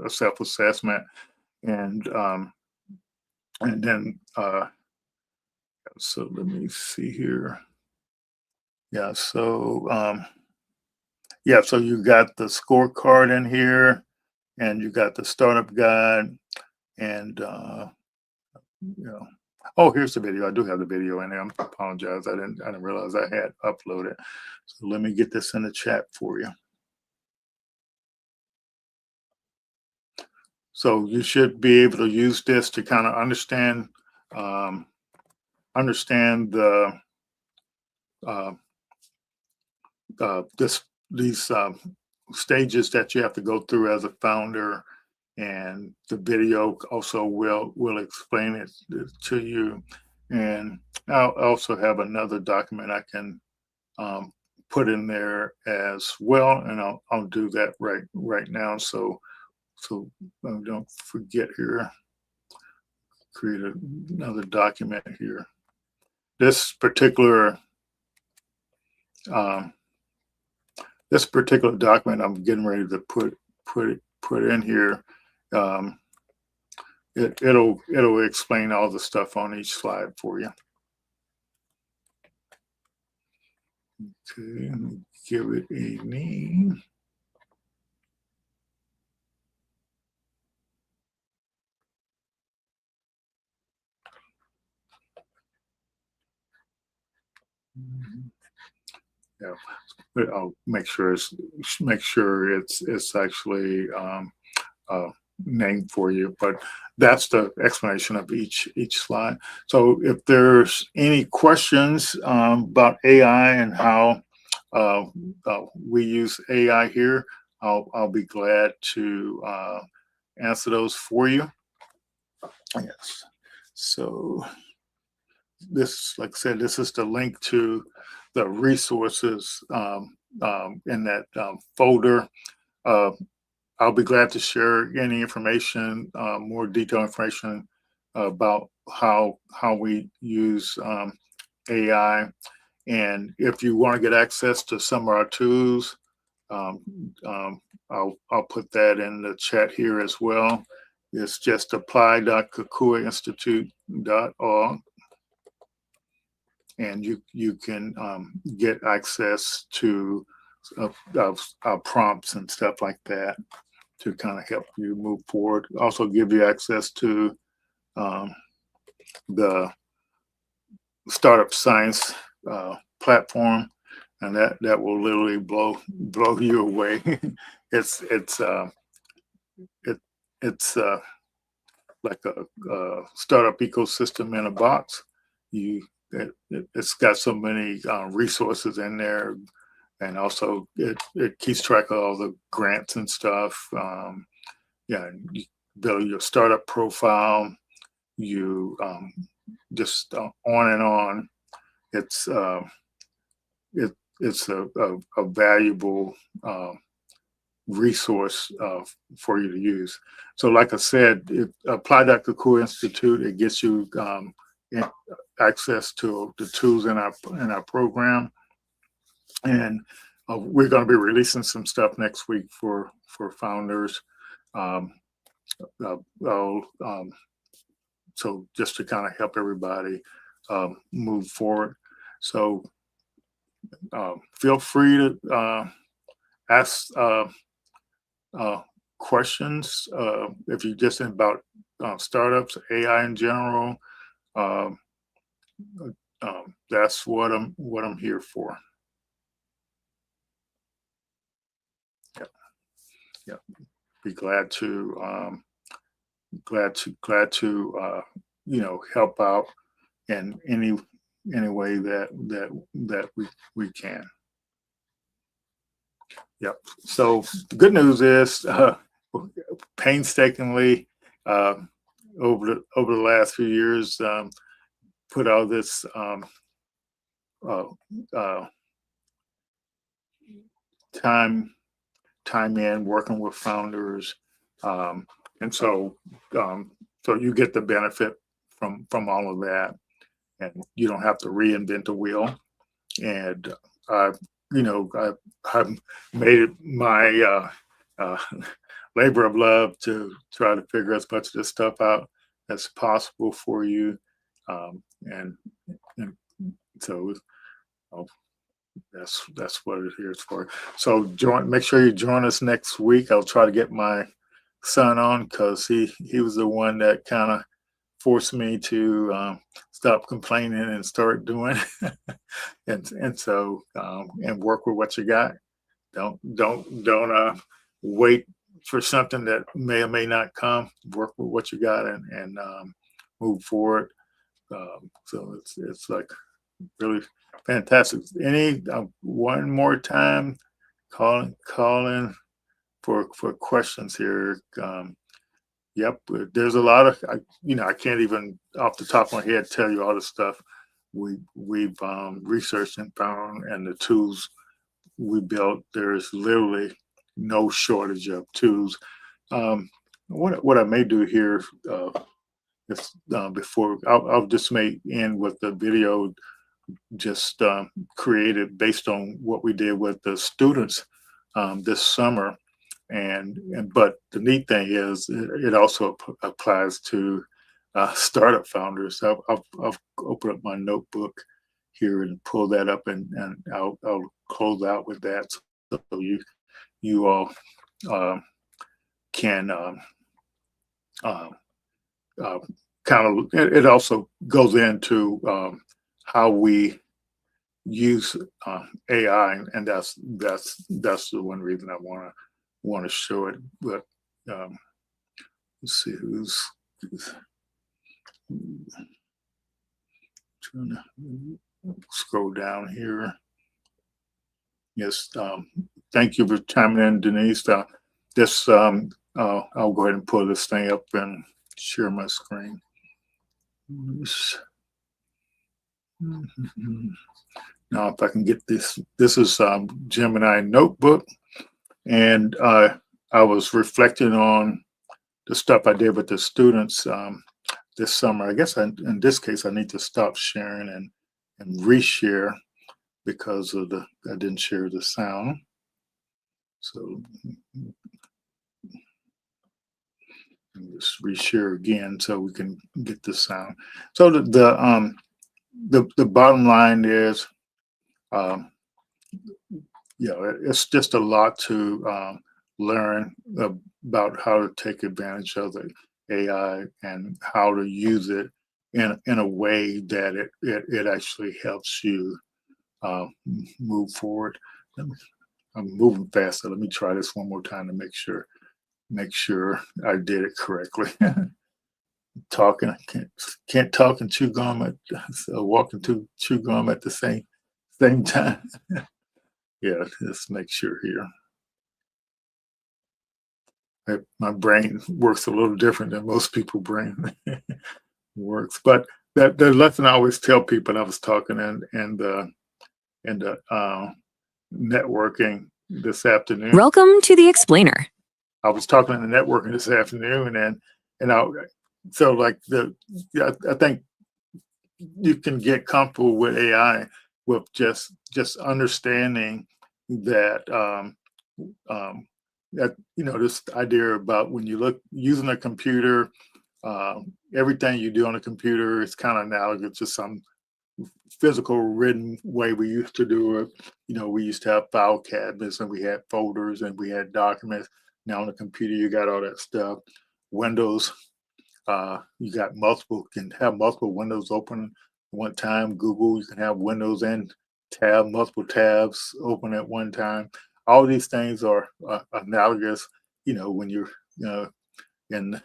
a self-assessment, and then so let me see here. Yeah, so so you got the scorecard in here, and you got the startup guide, and oh, here's the video. I do have the video in there. I apologize. I didn't realize I had uploaded. So let me get this in the chat for you. So you should be able to use this to kind of understand the these stages that you have to go through as a founder, and the video also will explain it to you. And I'll also have another document I can put in there as well, and I'll do that right now. So don't forget here. Create another document here. This particular document I'm getting ready to put in here. It'll explain all the stuff on each slide for you. Okay, give it a name. Yeah, but I'll make sure it's actually named for you. But that's the explanation of each slide. So if there's any questions about AI and how we use AI here, I'll be glad to answer those for you. Yes. So this, like I said, this is the link to the resources in that folder. I'll be glad to share any information, more detailed information about how we use AI. And if you want to get access to some of our tools, um, I'll put that in the chat here as well. It's just apply.kakuainstitute.org, and you can get access to prompts and stuff like that to kind of help you move forward. Also give you access to the startup science platform, and that will literally blow you away. it's like a startup ecosystem in a box. It's got so many resources in there, and also it keeps track of all the grants and stuff. Yeah, you build your startup profile. You just on and on. It's it's a valuable resource for you to use. So like I said, apply Dr. Kaku Institute, it gets you access to the tools in our program. And we're going to be releasing some stuff next week for founders. So just to kind of help everybody move forward. So feel free to ask questions if you just about startups, AI in general. That's what I'm here for. Yeah, be glad to help out in any way that we can. Yep. So the good news is painstakingly over the last few years put all this time in working with founders, and so you get the benefit from all of that, and you don't have to reinvent the wheel. And I've made it my labor of love to try to figure as much of this stuff out as possible for you, and so that's what it here is for. So make sure you join us next week. I'll try to get my son on, because he was the one that kind of forced me to stop complaining and start doing and so and work with what you got. Don't wait for something that may or may not come. Work with what you got and move forward. So it's like really fantastic. Any one more time, call in for questions here. Yep, there's a lot of I can't even off the top of my head tell you all the stuff we've researched and found, and the tools we built. There's literally no shortage of tools. What I may do here is before I'll just may end with the video just created based on what we did with the students this summer. But the neat thing is it also applies to startup founders. So I'll open up my notebook here and pull that up, and I'll close out with that, so you all can kind of. It also goes into how we use AI, and that's the one reason I want to show it. But let's see who's trying to scroll down here. Yes, thank you for chiming in, Denise. I'll go ahead and pull this thing up and share my screen. Now, if I can get this is Gemini Notebook, and I was reflecting on the stuff I did with the students this summer. I guess in this case, I need to stop sharing and and reshare because of I didn't share the sound. So just reshare again so we can get the sound. So the bottom line is, it's just a lot to learn about how to take advantage of the AI and how to use it in a way that it actually helps you move forward. I'm moving faster. Let me try this one more time to make sure I did it correctly. Talking, I can't talk and chew gum walk and chew gum at the same time. Yeah, let's make sure here. My brain works a little different than most people's brain works. But the lesson I always tell people, I was talking in the networking this afternoon. Welcome to the explainer. I was talking in the networking this afternoon, and I think you can get comfortable with AI with just understanding that that this idea about when you look using a computer, everything you do on a computer is kind of analogous to some physical written way we used to do it. We used to have file cabinets and we had folders and we had documents. Now on the computer, you got all that stuff. Windows, you can have multiple windows open at one time. Google, you can have windows and multiple tabs open at one time. All these things are analogous. When you're in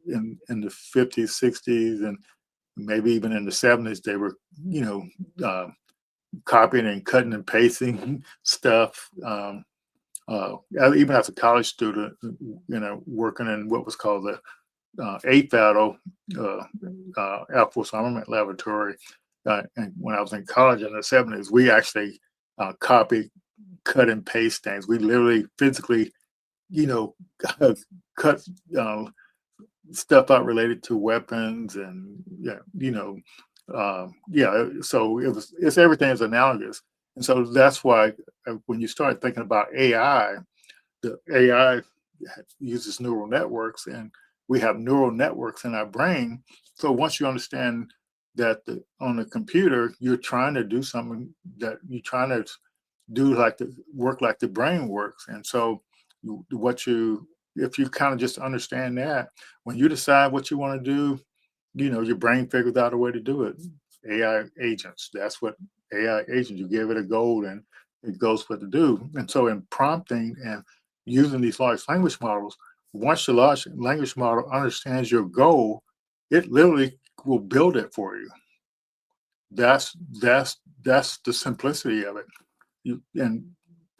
the 50s, 60s, and maybe even in the 70s, they were copying and cutting and pasting stuff. Even as a college student, working in what was called the AFADO, Air Force Armament Laboratory. And when I was in college in the 70s, we actually copied, cut and paste things. We literally physically, cut stuff out related to weapons and so it's everything is analogous. And so that's why when you start thinking about AI, the AI uses neural networks, and we have neural networks in our brain. So once you understand that on the computer, you're trying to do something that you're trying to do work like the brain works. And so if you kind of just understand that, when you decide what you want to do, your brain figures out a way to do it. AI agents, that's what AI agents, you give it a goal and it goes what to do. And so in prompting and using these large language models, once the large language model understands your goal, it literally will build it for you. That's the simplicity of it. And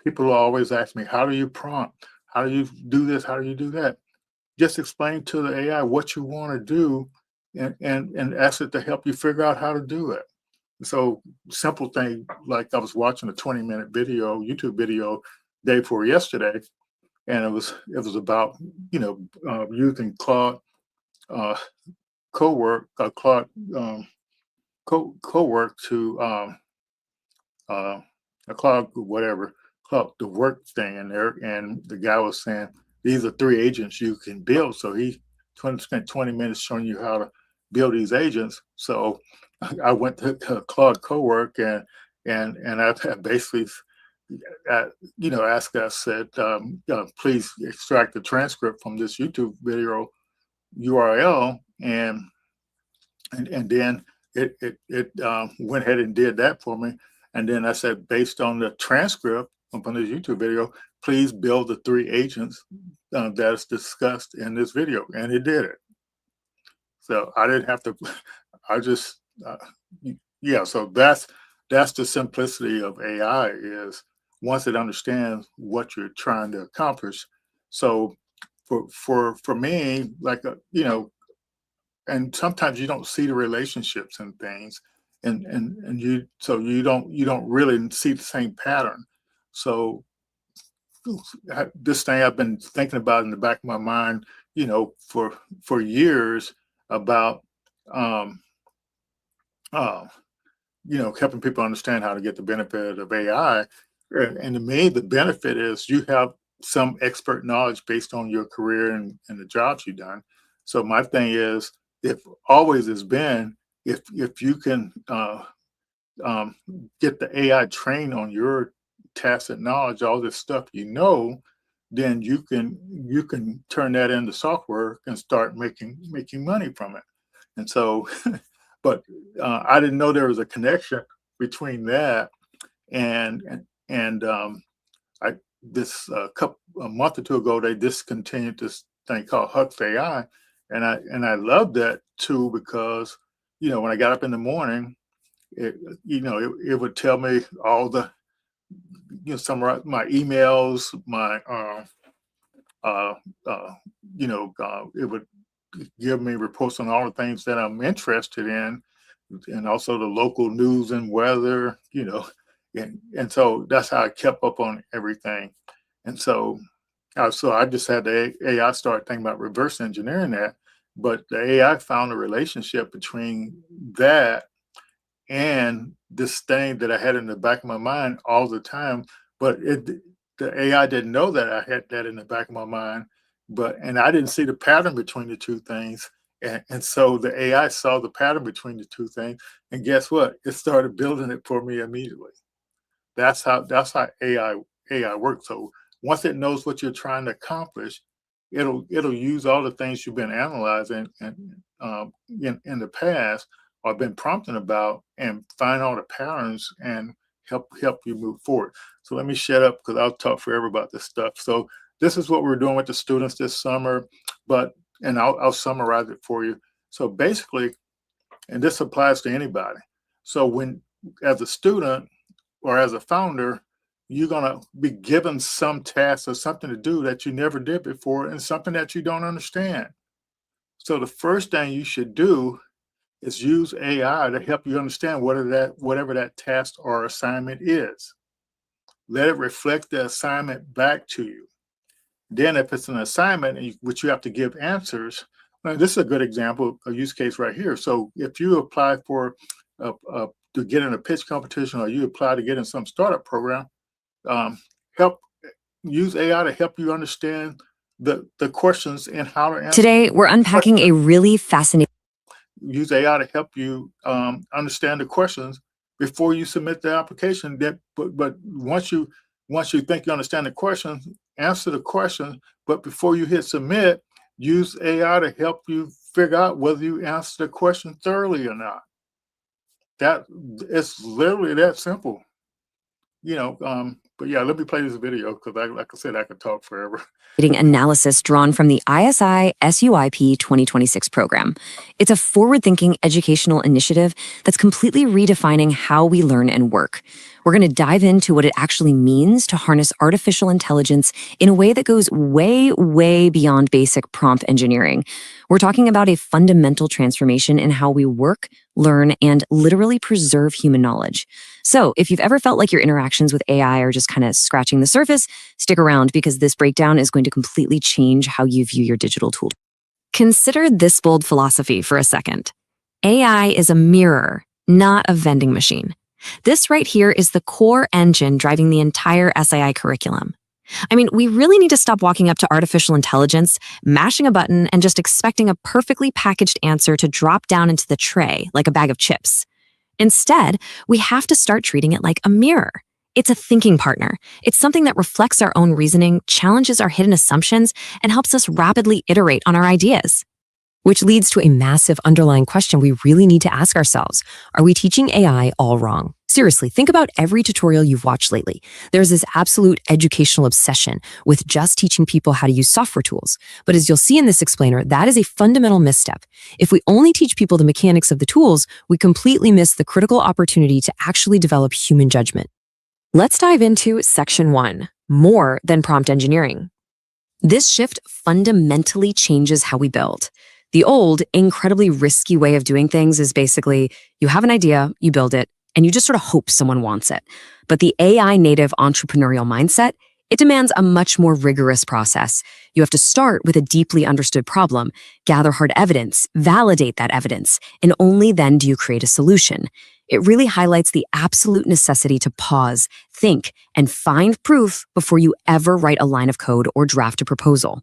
people always ask me, how do you prompt? How do you do this? How do you do that? Just explain to the AI what you want to do and ask it to help you figure out how to do it. So simple thing, like I was watching a 20-minute YouTube video day before yesterday, and it was about using Claude Cowork to a Claude whatever Claude the work thing in there, and the guy was saying these are 3 agents you can build. So he spent 20 minutes showing you how to build these agents. So I went to Claude Cowork and I basically asked us, said, please extract the transcript from this YouTube video URL, and then it went ahead and did that for me. And then I said, based on the transcript from this YouTube video, please build the 3 agents that's discussed in this video, and it did it. So I didn't have to. I just So that's the simplicity of AI, is once it understands what you're trying to accomplish. So for me, and sometimes you don't see the relationships and things, and you don't really see the same pattern. So this thing I've been thinking about in the back of my mind, for years about helping people understand how to get the benefit of AI. And to me, the benefit is you have some expert knowledge based on your career and the jobs you've done. So my thing is, if always has been, if you can um, get the AI trained on your tacit knowledge, all this stuff then you can turn that into software and start making money from it. And so, but I didn't know there was a connection between that and I this a month or two ago they discontinued this thing called Hux AI, and I loved that too because when I got up in the morning, it would tell me all the summarize my emails, my it would give me reports on all the things that I'm interested in, and also the local news and weather, and so that's how I kept up on everything. And so I just had the AI start thinking about reverse engineering that, but the AI found a relationship between that and this thing that I had in the back of my mind all the time. But the AI didn't know that I had that in the back of my mind, and I didn't see the pattern between the two things. And so the AI saw the pattern between the two things, and guess what? It started building it for me immediately. That's how AI works. So once it knows what you're trying to accomplish, it'll use all the things you've been analyzing and in the past or been prompting about and find all the patterns and help you move forward. So let me shut up because I'll talk forever about this stuff. So this is what we're doing with the students this summer, and I'll summarize it for you. So basically, and this applies to anybody. So when, as a student or as a founder, you're going to be given some task or something to do that you never did before and something that you don't understand. So the first thing you should do is use AI to help you understand whatever that task or assignment is. Let it reflect the assignment back to you. Then if it's an assignment which you have to give answers, well, this is a good example, a use case right here. So if you apply for to get in a pitch competition or you apply to get in some startup program, use AI to help you understand the questions and how to answer. Today, we're unpacking a really fascinating. Use AI to help you understand the questions before you submit the application. But once you think you understand the questions, answer the question. But before you hit submit, use AI to help you figure out whether you answer the question thoroughly or not. That it's literally that simple. But yeah, let me play this video because, like I said, I could talk forever. Analysis drawn from the ISI SUIP 2026 program. It's a forward-thinking educational initiative that's completely redefining how we learn and work. We're going to dive into what it actually means to harness artificial intelligence in a way that goes way, way beyond basic prompt engineering. We're talking about a fundamental transformation in how we work, learn, and literally preserve human knowledge. So if you've ever felt like your interactions with AI are just kind of scratching the surface, stick around because this breakdown is going to completely change how you view your digital tool. Consider this bold philosophy for a second. AI is a mirror, not a vending machine. This right here is the core engine driving the entire SII curriculum. I mean, we really need to stop walking up to artificial intelligence, mashing a button, and just expecting a perfectly packaged answer to drop down into the tray like a bag of chips. Instead, we have to start treating it like a mirror. It's a thinking partner. It's something that reflects our own reasoning, challenges our hidden assumptions, and helps us rapidly iterate on our ideas. Which leads to a massive underlying question we really need to ask ourselves. Are we teaching AI all wrong? Seriously, think about every tutorial you've watched lately. There's this absolute educational obsession with just teaching people how to use software tools. But as you'll see in this explainer, that is a fundamental misstep. If we only teach people the mechanics of the tools, we completely miss the critical opportunity to actually develop human judgment. Let's dive into Section 1, more than prompt engineering. This shift fundamentally changes how we build. The old, incredibly risky way of doing things is basically you have an idea, you build it, and you just sort of hope someone wants it. But the AI native entrepreneurial mindset, it demands a much more rigorous process. You have to start with a deeply understood problem, gather hard evidence, validate that evidence, and only then do you create a solution. It really highlights the absolute necessity to pause, think, and find proof before you ever write a line of code or draft a proposal.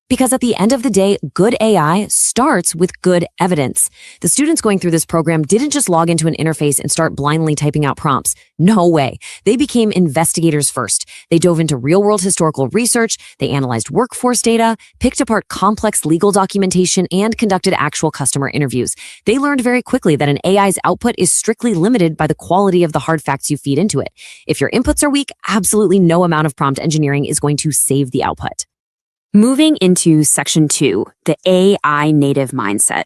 Because at the end of the day, good AI starts with good evidence. The students going through this program didn't just log into an interface and start blindly typing out prompts. No way. They became investigators first. They dove into real-world historical research, they analyzed workforce data, picked apart complex legal documentation, and conducted actual customer interviews. They learned very quickly that an AI's output is strictly limited by the quality of the hard facts you feed into it. If your inputs are weak, absolutely no amount of prompt engineering is going to save the output. Moving into Section 2, the AI native mindset.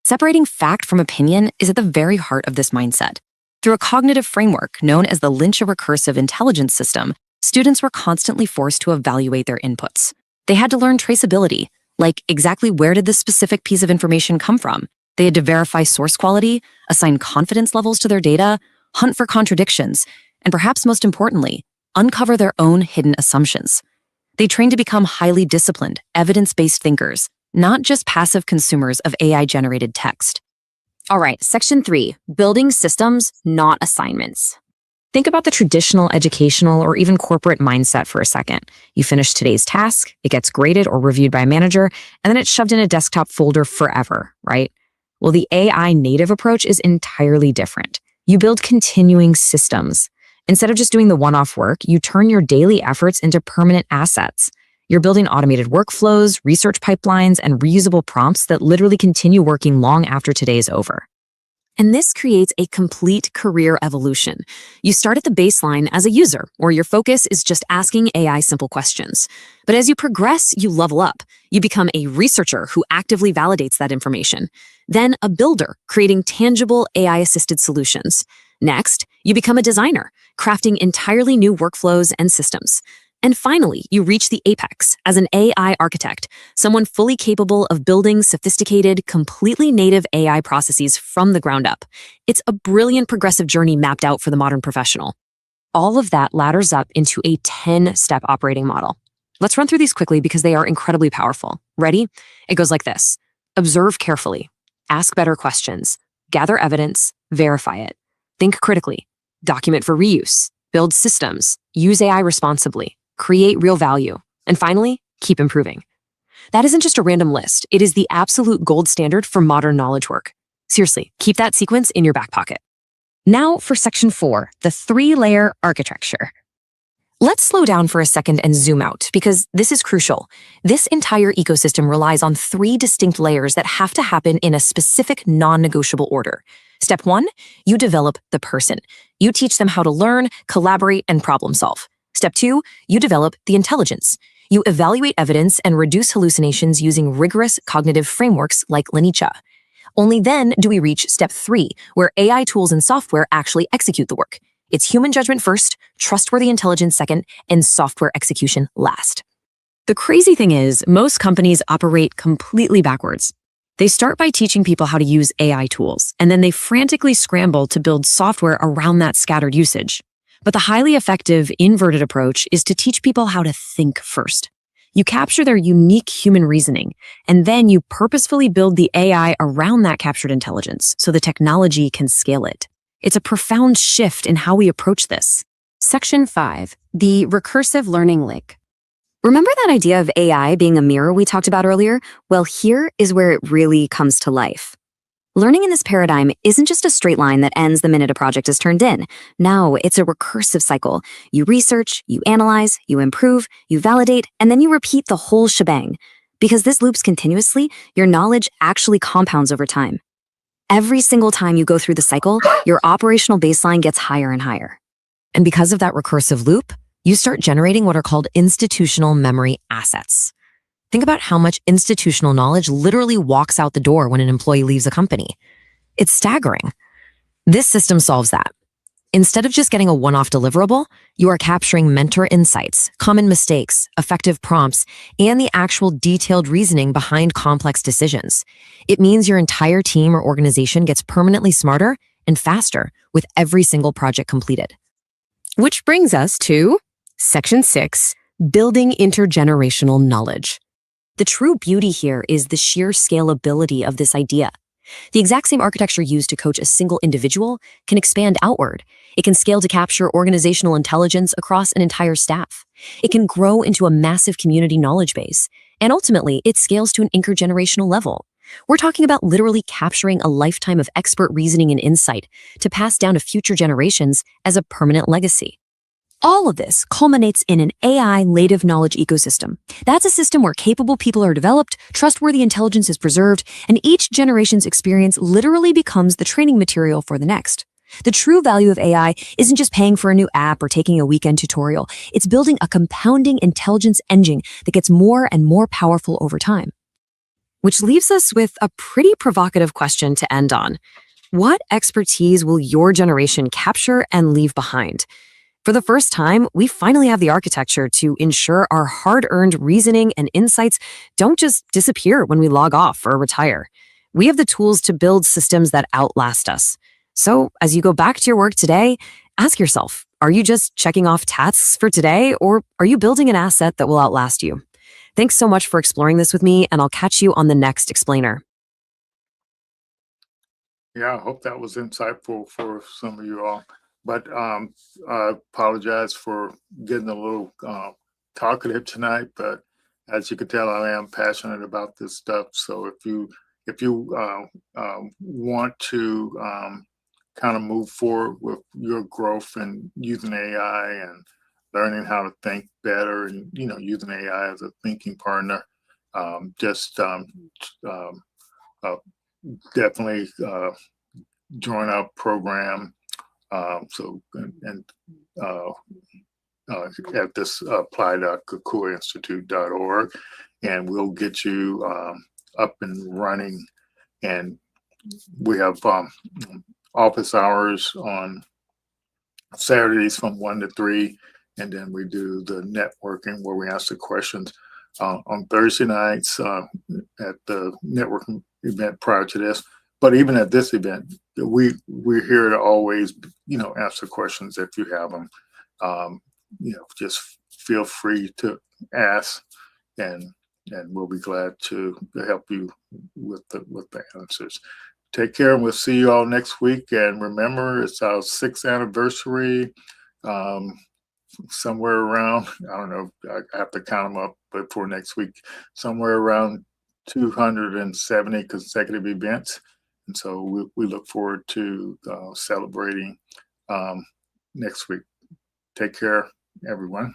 Separating fact from opinion is at the very heart of this mindset. Through a cognitive framework known as the Lenicha recursive intelligence system, students were constantly forced to evaluate their inputs. They had to learn traceability, like exactly where did this specific piece of information come from. They had to verify source quality, assign confidence levels to their data, hunt for contradictions, and perhaps most importantly, uncover their own hidden assumptions. They trained to become highly disciplined, evidence-based thinkers, not just passive consumers of AI-generated text. All right, Section 3, building systems, not assignments. Think about the traditional educational or even corporate mindset for a second. You finish today's task, it gets graded or reviewed by a manager, and then it's shoved in a desktop folder forever, right? Well, the AI native approach is entirely different. You build continuing systems. Instead of just doing the one-off work, you turn your daily efforts into permanent assets. You're building automated workflows, research pipelines, and reusable prompts that literally continue working long after today is over. And this creates a complete career evolution. You start at the baseline as a user, or your focus is just asking AI simple questions. But as you progress, you level up. You become a researcher who actively validates that information. Then a builder, creating tangible AI-assisted solutions. Next, you become a designer, crafting entirely new workflows and systems. And finally, you reach the apex as an AI architect, someone fully capable of building sophisticated, completely native AI processes from the ground up. It's a brilliant progressive journey mapped out for the modern professional. All of that ladders up into a 10-step operating model. Let's run through these quickly because they are incredibly powerful. Ready? It goes like this. Observe carefully. Ask better questions. Gather evidence. Verify it. Think critically. Document for reuse. Build systems. Use AI responsibly. Create real value. And finally, keep improving. That isn't just a random list. It is the absolute gold standard for modern knowledge work. Seriously, keep that sequence in your back pocket. Now for Section 4, the 3-layer architecture. Let's slow down for a second and zoom out because this is crucial. This entire ecosystem relies on 3 distinct layers that have to happen in a specific non-negotiable order. Step 1, you develop the person. You teach them how to learn, collaborate, and problem solve. Step 2, you develop the intelligence. You evaluate evidence and reduce hallucinations using rigorous cognitive frameworks like Lenicha. Only then do we reach Step 3, where AI tools and software actually execute the work. It's human judgment first, trustworthy intelligence second, and software execution last. The crazy thing is, most companies operate completely backwards. They start by teaching people how to use AI tools, and then they frantically scramble to build software around that scattered usage. But the highly effective inverted approach is to teach people how to think first. You capture their unique human reasoning, and then you purposefully build the AI around that captured intelligence so the technology can scale it. It's a profound shift in how we approach this. Section 5, the recursive learning link. Remember that idea of AI being a mirror we talked about earlier? Well, here is where it really comes to life. Learning in this paradigm isn't just a straight line that ends the minute a project is turned in. No, it's a recursive cycle. You research, you analyze, you improve, you validate, and then you repeat the whole shebang. Because this loops continuously, your knowledge actually compounds over time. Every single time you go through the cycle, your operational baseline gets higher and higher. And because of that recursive loop, you start generating what are called institutional memory assets. Think about how much institutional knowledge literally walks out the door when an employee leaves a company. It's staggering. This system solves that. Instead of just getting a one-off deliverable, you are capturing mentor insights, common mistakes, effective prompts, and the actual detailed reasoning behind complex decisions. It means your entire team or organization gets permanently smarter and faster with every single project completed. Which brings us to Section 6, building intergenerational knowledge. The true beauty here is the sheer scalability of this idea. The exact same architecture used to coach a single individual can expand outward. It can scale to capture organizational intelligence across an entire staff. It can grow into a massive community knowledge base. And ultimately, it scales to an intergenerational level. We're talking about literally capturing a lifetime of expert reasoning and insight to pass down to future generations as a permanent legacy. All of this culminates in an AI native knowledge ecosystem. That's a system where capable people are developed, trustworthy intelligence is preserved, and each generation's experience literally becomes the training material for the next. The true value of AI isn't just paying for a new app or taking a weekend tutorial. It's building a compounding intelligence engine that gets more and more powerful over time. Which leaves us with a pretty provocative question to end on. What expertise will your generation capture and leave behind? For the first time, we finally have the architecture to ensure our hard-earned reasoning and insights don't just disappear when we log off or retire. We have the tools to build systems that outlast us. So, as you go back to your work today, ask yourself, are you just checking off tasks for today, or are you building an asset that will outlast you? Thanks so much for exploring this with me, and I'll catch you on the next explainer. Yeah, I hope that was insightful for some of you all. But I apologize for getting a little talkative tonight. But as you can tell, I am passionate about this stuff. So if you want to kind of move forward with your growth and using AI and learning how to think better, and using AI as a thinking partner, just definitely join our program. At this apply.kakuainstitute.org, and we'll get you up and running. And we have office hours on Saturdays from 1 to 3, and then we do the networking where we answer questions on Thursday nights at the networking event prior to this. But even at this event, we're here to always, answer questions if you have them. Just feel free to ask, and we'll be glad to help you with the answers. Take care, and we'll see you all next week. And remember, it's our 6th anniversary. Somewhere around, I don't know, I have to count them up, but for next week, somewhere around 270 consecutive events. And so we look forward to celebrating next week. Take care, everyone.